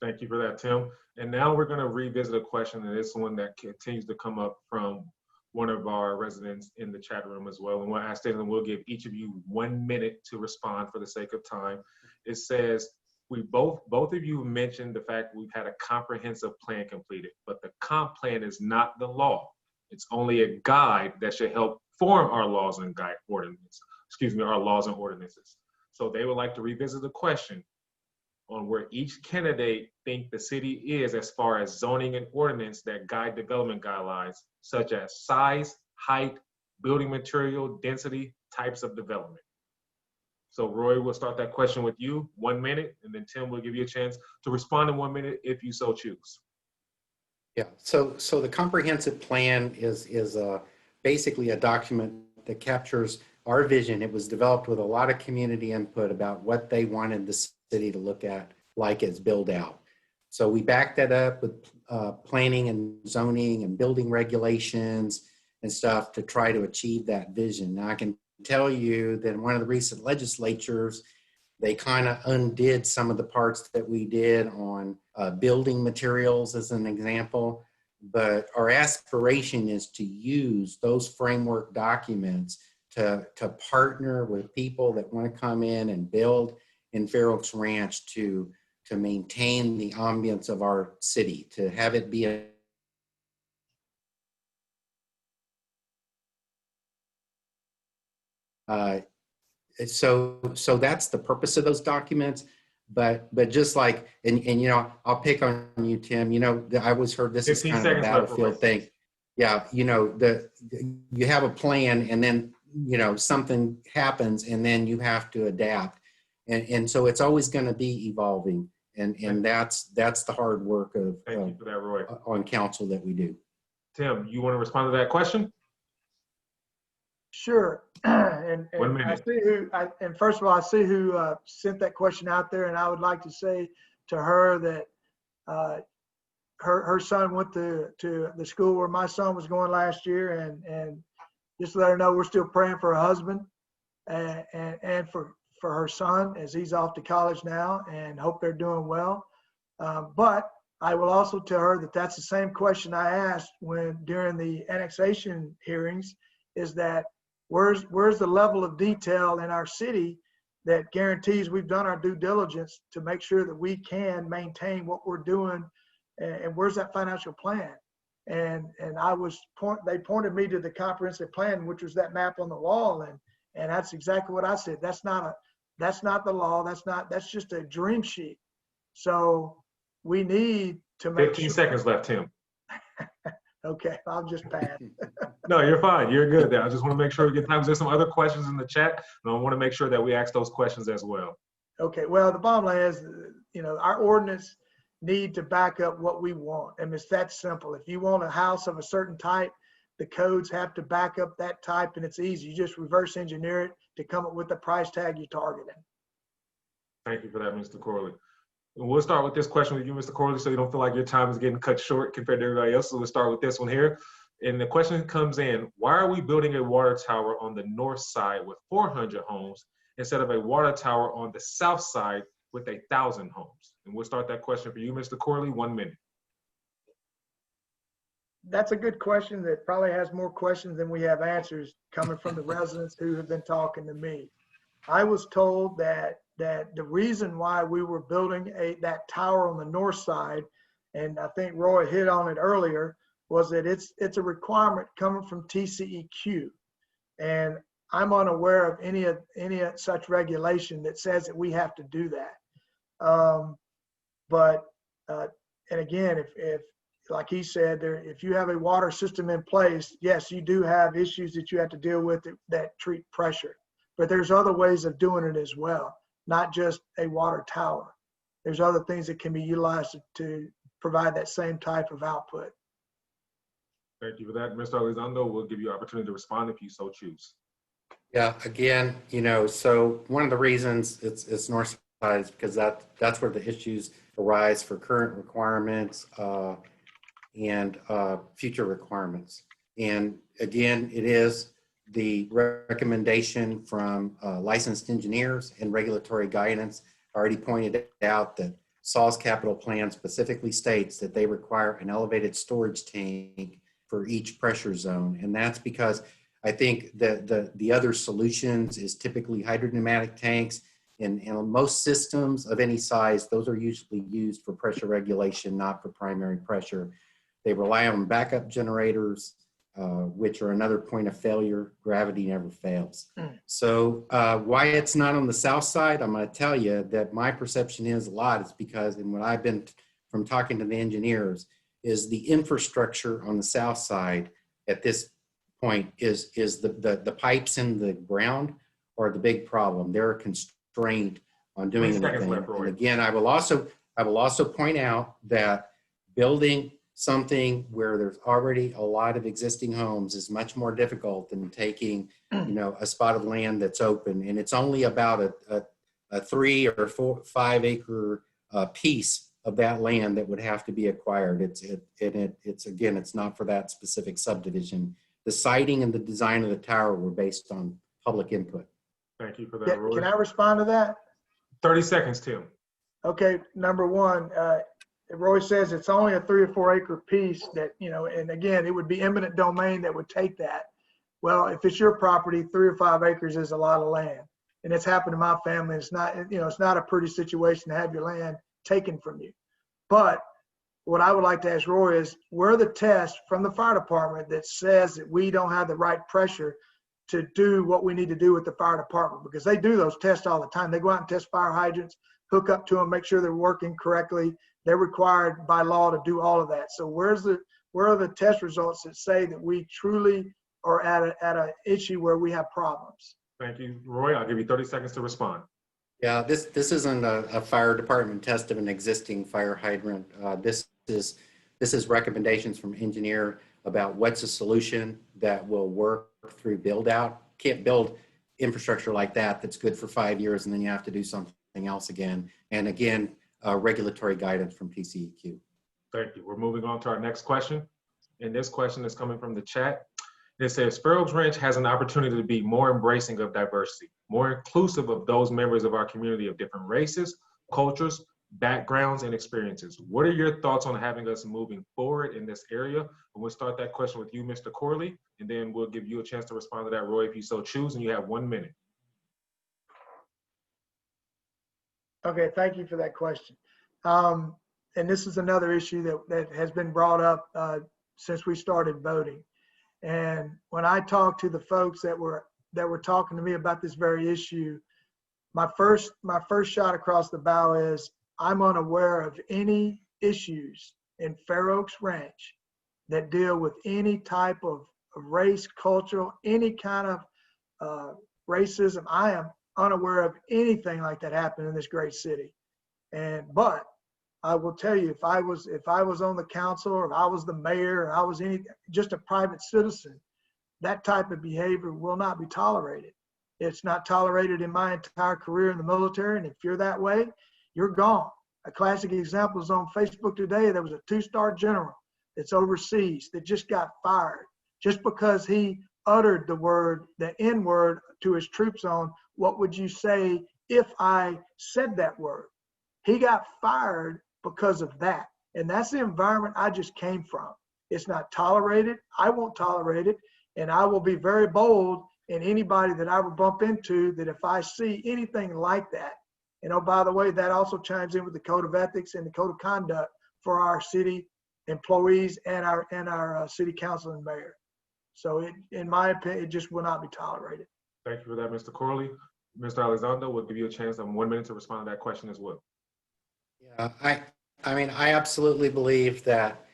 S1: Thank you for that, Tim. And now we're going to revisit a question, and it's one that continues to come up from one of our residents in the chat room as well. And what I stated, and we'll give each of you 1 minute to respond for the sake of time. It says, we both of you mentioned the fact we've had a comprehensive plan completed, but the comp plan is not the law. It's only a guide that should help form our laws and our laws and ordinances. So they would like to revisit the question on where each candidate think the city is as far as zoning and ordinance that guide development guidelines, such as size, height, building material, density, types of development. So Roy, we'll start that question with you, 1 minute, and then Tim will give you a chance to respond in 1 minute if you so choose.
S4: Yeah, so the comprehensive plan is basically a document that captures our vision. It was developed with a lot of community input about what they wanted the city to look at like it's built out. So we backed that up with planning and zoning and building regulations and stuff to try to achieve that vision. Now I can tell you that in one of the recent legislatures, they kind of undid some of the parts that we did on building materials as an example. But our aspiration is to use those framework documents to partner with people that want to come in and build in Fair Oaks Ranch to maintain the ambience of our city, to have it be so that's the purpose of those documents. But just like, and you know, I'll pick on you, Tim. You know, I always heard this is kind of a battlefield thing. Yeah, you know, you have a plan, and then you know something happens, and then you have to adapt, and so it's always going to be evolving, and that's the hard work of
S1: Thank you for that, Roy.
S4: On council that we do.
S1: Tim, you want to respond to that question?
S3: Sure. And
S1: 1 minute.
S3: I see who, and first of all, I see who sent that question out there, and I would like to say to her that her son went to the school where my son was going last year, and just let her know we're still praying for her husband and for her son as he's off to college now, and hope they're doing well. But I will also tell her that that's the same question I asked during the annexation hearings, is that where's the level of detail in our city that guarantees we've done our due diligence to make sure that we can maintain what we're doing, and where's that financial plan? And they pointed me to the comprehensive plan, which was that map on the wall, and that's exactly what I said. That's not the law. That's just a dream sheet. So we need to make
S1: 15 seconds left, Tim.
S3: Okay, I'll just pass.
S1: No, you're fine. You're good there. I just want to make sure we get time. There's some other questions in the chat, and I want to make sure that we ask those questions as well.
S3: Okay, well, the bottom line is, you know, our ordinance need to back up what we want. And it's that simple. If you want a house of a certain type, the codes have to back up that type, and it's easy. You just reverse engineer it to come up with the price tag you're targeting.
S1: Thank you for that, Mr. Corley. And we'll start with this question with you, Mr. Corley, so you don't feel like your time is getting cut short compared to everybody else. So we'll start with this one here. And the question comes in, why are we building a water tower on the north side with 400 homes instead of a water tower on the south side with 1,000 homes? And we'll start that question for you, Mr. Corley, 1 minute.
S3: That's a good question that probably has more questions than we have answers coming from the residents who have been talking to me. I was told that the reason why we were building that tower on the north side, and I think Roy hit on it earlier, was that it's a requirement coming from TCEQ, and I'm unaware of any such regulation that says that we have to do that. And again, if like he said, if you have a water system in place, yes, you do have issues that you have to deal with that treat pressure, but there's other ways of doing it as well, not just a water tower. There's other things that can be utilized to provide that same type of output.
S1: Thank you for that. Mr. Elizondo, we'll give you an opportunity to respond if you so choose.
S4: Yeah, again, so one of the reasons it's north side is because that's where the issues arise for current requirements and future requirements. And again, it is the recommendation from licensed engineers and regulatory guidance. I already pointed out that SAW's capital plan specifically states that they require an elevated storage tank for each pressure zone. And that's because I think that the other solutions is typically hydropneumatic tanks. And most systems of any size, those are usually used for pressure regulation, not for primary pressure. They rely on backup generators, which are another point of failure. Gravity never fails. So why it's not on the south side, I'm going to tell you that my perception is a lot. It's because, and what I've been from talking to the engineers, is the infrastructure on the south side at this point is the pipes in the ground are the big problem. They're a constraint on doing anything. And again, I will also point out that building something where there's already a lot of existing homes is much more difficult than taking, a spot of land that's open, and it's only about a 3 or 4, 5 acre piece of that land that would have to be acquired. It's not for that specific subdivision. The siting and the design of the tower were based on public input.
S1: Thank you for that, Roy.
S3: Can I respond to that?
S1: 30 seconds, Tim.
S3: Okay, number one, Roy says it's only a 3 or 4 acre piece that, and again, it would be eminent domain that would take that. Well, if it's your property, 3 or 5 acres is a lot of land. And it's happened to my family. It's not, it's not a pretty situation to have your land taken from you. But what I would like to ask Roy is, where are the tests from the fire department that says that we don't have the right pressure to do what we need to do with the fire department? Because they do those tests all the time. They go out and test fire hydrants, hook up to them, make sure they're working correctly. They're required by law to do all of that. So where are the test results that say that we truly are at an issue where we have problems?
S1: Thank you, Roy. I'll give you 30 seconds to respond.
S4: Yeah, this isn't a fire department test of an existing fire hydrant. This is recommendations from engineer about what's a solution that will work through build out. Can't build infrastructure like that that's good for 5 years and then you have to do something else again. And again, regulatory guidance from PCEQ.
S1: Thank you. We're moving on to our next question. And this question is coming from the chat. It says, Fair Oaks Ranch has an opportunity to be more embracing of diversity, more inclusive of those members of our community of different races, cultures, backgrounds, and experiences. What are your thoughts on having us moving forward in this area? And we'll start that question with you, Mr. Corley, and then we'll give you a chance to respond to that, Roy, if you so choose, and you have 1 minute.
S3: Okay, thank you for that question. And this is another issue that has been brought up since we started voting. And when I talked to the folks that were talking to me about this very issue, my first shot across the bow is, I'm unaware of any issues in Fair Oaks Ranch that deal with any type of race, cultural, any kind of racism. I am unaware of anything like that happening in this great city. But I will tell you, if I was on the council, or if I was the mayor, or I was just a private citizen, that type of behavior will not be tolerated. It's not tolerated in my entire career in the military. And if you're that way, you're gone. A classic example is on Facebook today. There was a 2-star general that's overseas that just got fired just because he uttered the N-word to his troops on, what would you say if I said that word? He got fired because of that. And that's the environment I just came from. It's not tolerated. I won't tolerate it. And I will be very bold in anybody that I will bump into, that if I see anything like that. And oh, by the way, that also chimes in with the code of ethics and the code of conduct for our city employees and our city council and mayor. So in my opinion, it just will not be tolerated.
S1: Thank you for that, Mr. Corley. Mr. Elizondo, we'll give you a chance in 1 minute to respond to that question as well.
S4: Yeah, I mean, I absolutely believe that,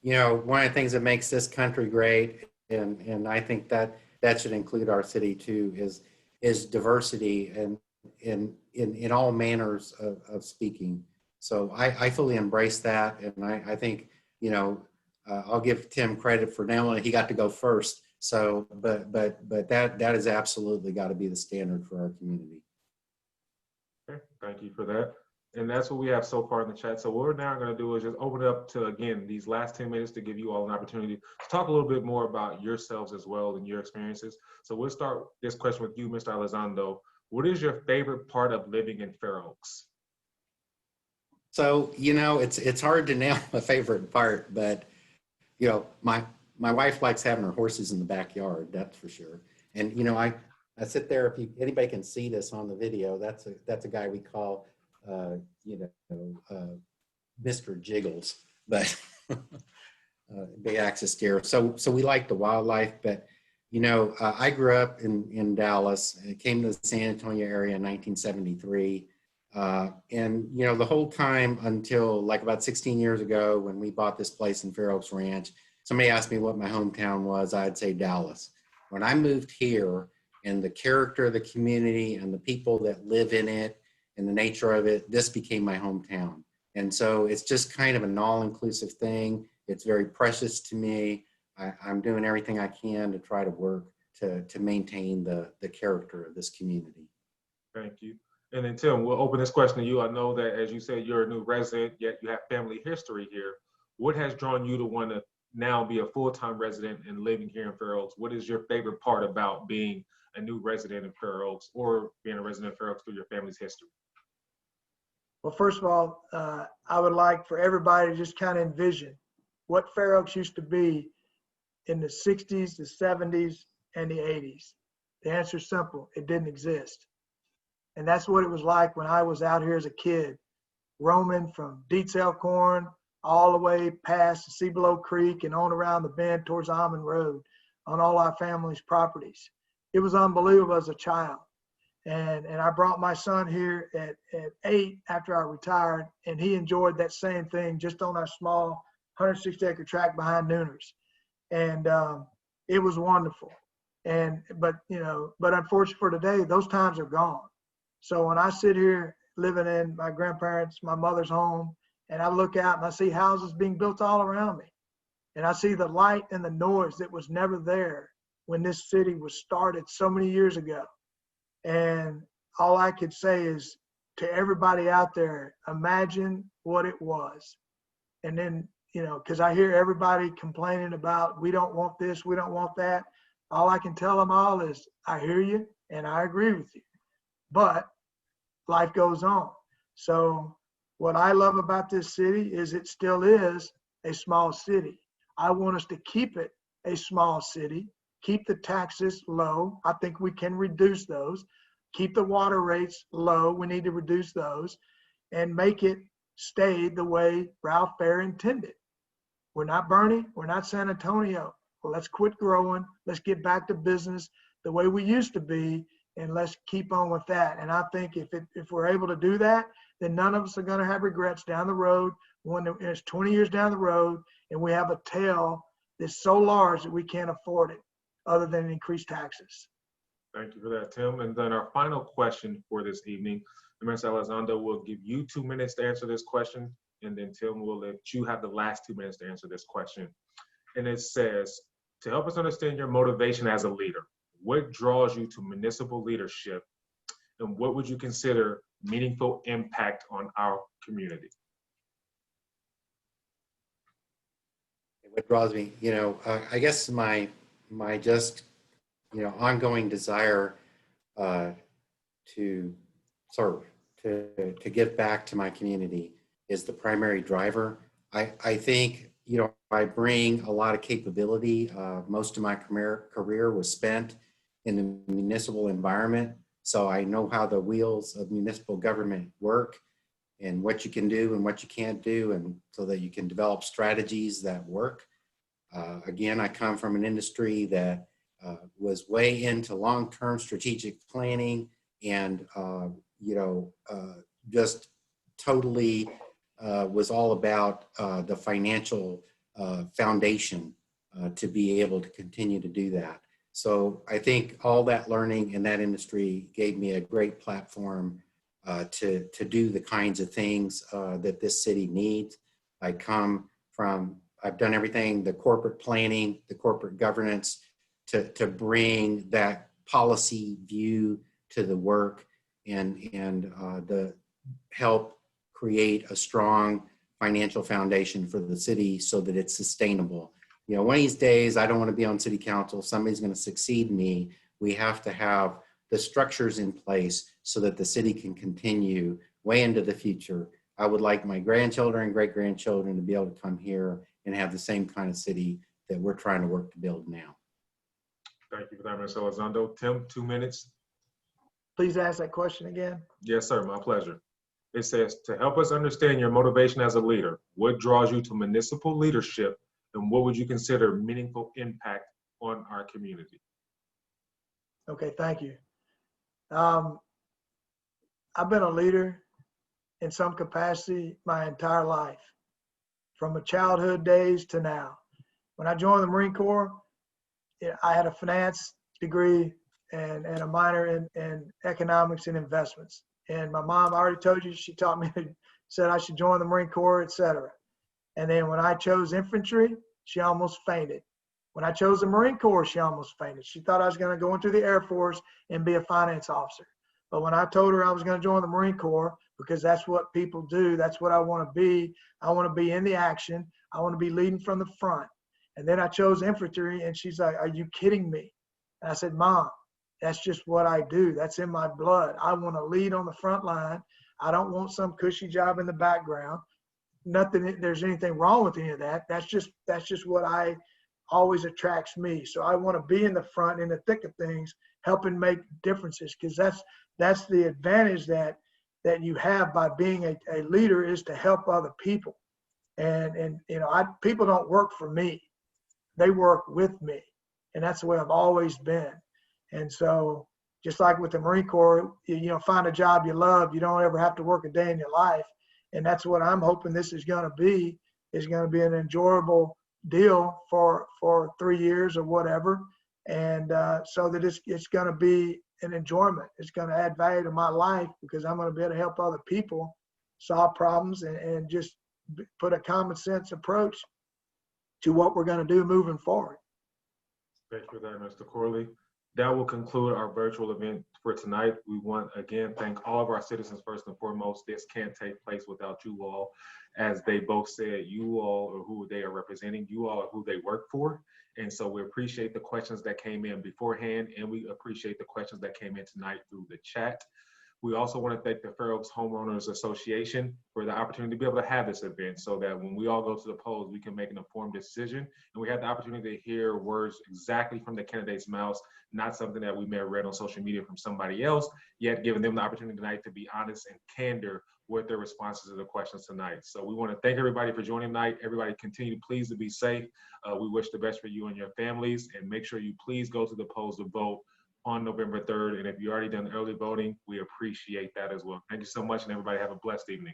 S4: one of the things that makes this country great, and I think that should include our city too, is diversity and in all manners of speaking. So I fully embrace that. And I think, I'll give Tim credit for now. He got to go first. So, but that has absolutely got to be the standard for our community.
S1: Okay, thank you for that. And that's what we have so far in the chat. So what we're now going to do is just open it up to, again, these last 10 minutes to give you all an opportunity to talk a little bit more about yourselves as well and your experiences. So we'll start this question with you, Mr. Elizondo. What is your favorite part of living in Fair Oaks?
S4: So, you know, it's hard to nail a favorite part, but, you know, my wife likes having her horses in the backyard, that's for sure. And, you know, I sit there, if anybody can see this on the video, that's a guy we call, you know, Mr. Jiggles, but big axis deer. So we like the wildlife, but, you know, I grew up in Dallas. I came to the San Antonio area in 1973. And, you know, the whole time until like about 16 years ago when we bought this place in Fair Oaks Ranch, somebody asked me what my hometown was, I'd say Dallas. When I moved here and the character of the community and the people that live in it and the nature of it, this became my hometown. And so it's just kind of an all-inclusive thing. It's very precious to me. I'm doing everything I can to try to work to maintain the character of this community.
S1: Thank you. And then Tim, we'll open this question to you. I know that, as you said, you're a new resident, yet you have family history here. What has drawn you to want to now be a full-time resident and living here in Fair Oaks? What is your favorite part about being a new resident in Fair Oaks or being a resident of Fair Oaks through your family's history?
S3: Well, first of all, I would like for everybody to just kind of envision what Fair Oaks used to be in the 60s, the 70s, and the 80s. The answer is simple. It didn't exist. And that's what it was like when I was out here as a kid, roaming from Dietz Elkhorn all the way past the Cibolo Creek and on around the bend towards Almond Road on all our family's properties. It was unbelievable as a child. And I brought my son here at 8 after I retired, and he enjoyed that same thing just on our small 160-acre tract behind Nooners. And it was wonderful. But unfortunately for today, those times are gone. So when I sit here living in my grandparents, my mother's home, and I look out and I see houses being built all around me, and I see the light and the noise that was never there when this city was started so many years ago. And all I could say is to everybody out there, imagine what it was. And then, you know, because I hear everybody complaining about, we don't want this, we don't want that. All I can tell them all is, I hear you and I agree with you. But life goes on. So what I love about this city is it still is a small city. I want us to keep it a small city, keep the taxes low. I think we can reduce those. Keep the water rates low. We need to reduce those and make it stay the way Ralph Baer intended. We're not Bernie. We're not San Antonio. Well, let's quit growing. Let's get back to business the way we used to be, and let's keep on with that. And I think if we're able to do that, then none of us are going to have regrets down the road when it's 20 years down the road and we have a tail that's so large that we can't afford it other than increased taxes.
S1: Thank you for that, Tim. And then our final question for this evening, Mr. Elizondo will give you 2 minutes to answer this question, and then Tim will let you have the last 2 minutes to answer this question. And it says, to help us understand your motivation as a leader, what draws you to municipal leadership, and what would you consider meaningful impact on our community?
S4: What draws me, you know, I guess my just, you know, ongoing desire to serve, to give back to my community is the primary driver. I think, you know, I bring a lot of capability. Most of my career was spent in the municipal environment. So I know how the wheels of municipal government work and what you can do and what you can't do, and so that you can develop strategies that work. Again, I come from an industry that was way into long-term strategic planning and, you know, just totally was all about the financial foundation to be able to continue to do that. So I think all that learning in that industry gave me a great platform to do the kinds of things that this city needs. I come from I've done everything, the corporate planning, the corporate governance, to bring that policy view to the work and the help create a strong financial foundation for the city so that it's sustainable. You know, one of these days, I don't want to be on city council. Somebody's going to succeed me. We have to have the structures in place so that the city can continue way into the future. I would like my grandchildren and great-grandchildren to be able to come here and have the same kind of city that we're trying to work to build now.
S1: Thank you for that, Mr. Elizondo. Tim, 2 minutes.
S3: Please ask that question again.
S1: Yes, sir, my pleasure. It says, to help us understand your motivation as a leader, what draws you to municipal leadership, and what would you consider meaningful impact on our community?
S3: Okay, thank you. I've been a leader in some capacity my entire life, from my childhood days to now. When I joined the Marine Corps, I had a finance degree and a minor in economics and investments. And my mom, I already told you, she taught me, said I should join the Marine Corps, etc. And then when I chose infantry, she almost fainted. When I chose the Marine Corps, she almost fainted. She thought I was going to go into the Air Force and be a finance officer. But when I told her I was going to join the Marine Corps, because that's what people do, that's what I want to be. I want to be in the action. I want to be leading from the front. And then I chose infantry, and she's like, are you kidding me? And I said, Mom, that's just what I do. That's in my blood. I want to lead on the front line. I don't want some cushy job in the background. Nothing, there's anything wrong with any of that. That's just what I always attracts me. So I want to be in the front, in the thick of things, helping make differences, because that's the advantage that you have by being a leader, is to help other people. And you know, people don't work for me. They work with me. And that's the way I've always been. And so just like with the Marine Corps, you know, find a job you love. You don't ever have to work a day in your life. And that's what I'm hoping this is going to be an enjoyable deal for 3 years or whatever. And so that it's going to be an enjoyment. It's going to add value to my life, because I'm going to be able to help other people solve problems and just put a common sense approach to what we're going to do moving forward.
S1: Thank you for that, Mr. Corley. That will conclude our virtual event for tonight. We want, again, thank all of our citizens first and foremost. This can't take place without you all. As they both said, you all are who they are representing. You all are who they work for. And so we appreciate the questions that came in beforehand, and we appreciate the questions that came in tonight through the chat. We also want to thank the Fair Oaks Homeowners Association for the opportunity to be able to have this event, so that when we all go to the polls, we can make an informed decision. And we have the opportunity to hear words exactly from the candidates' mouths, not something that we may have read on social media from somebody else, yet giving them the opportunity tonight to be honest and candor with their responses to the questions tonight. So we want to thank everybody for joining tonight. Everybody continue please to be safe. We wish the best for you and your families, and make sure you please go to the polls to vote on November 3rd. And if you already done early voting, we appreciate that as well. Thank you so much, and everybody have a blessed evening.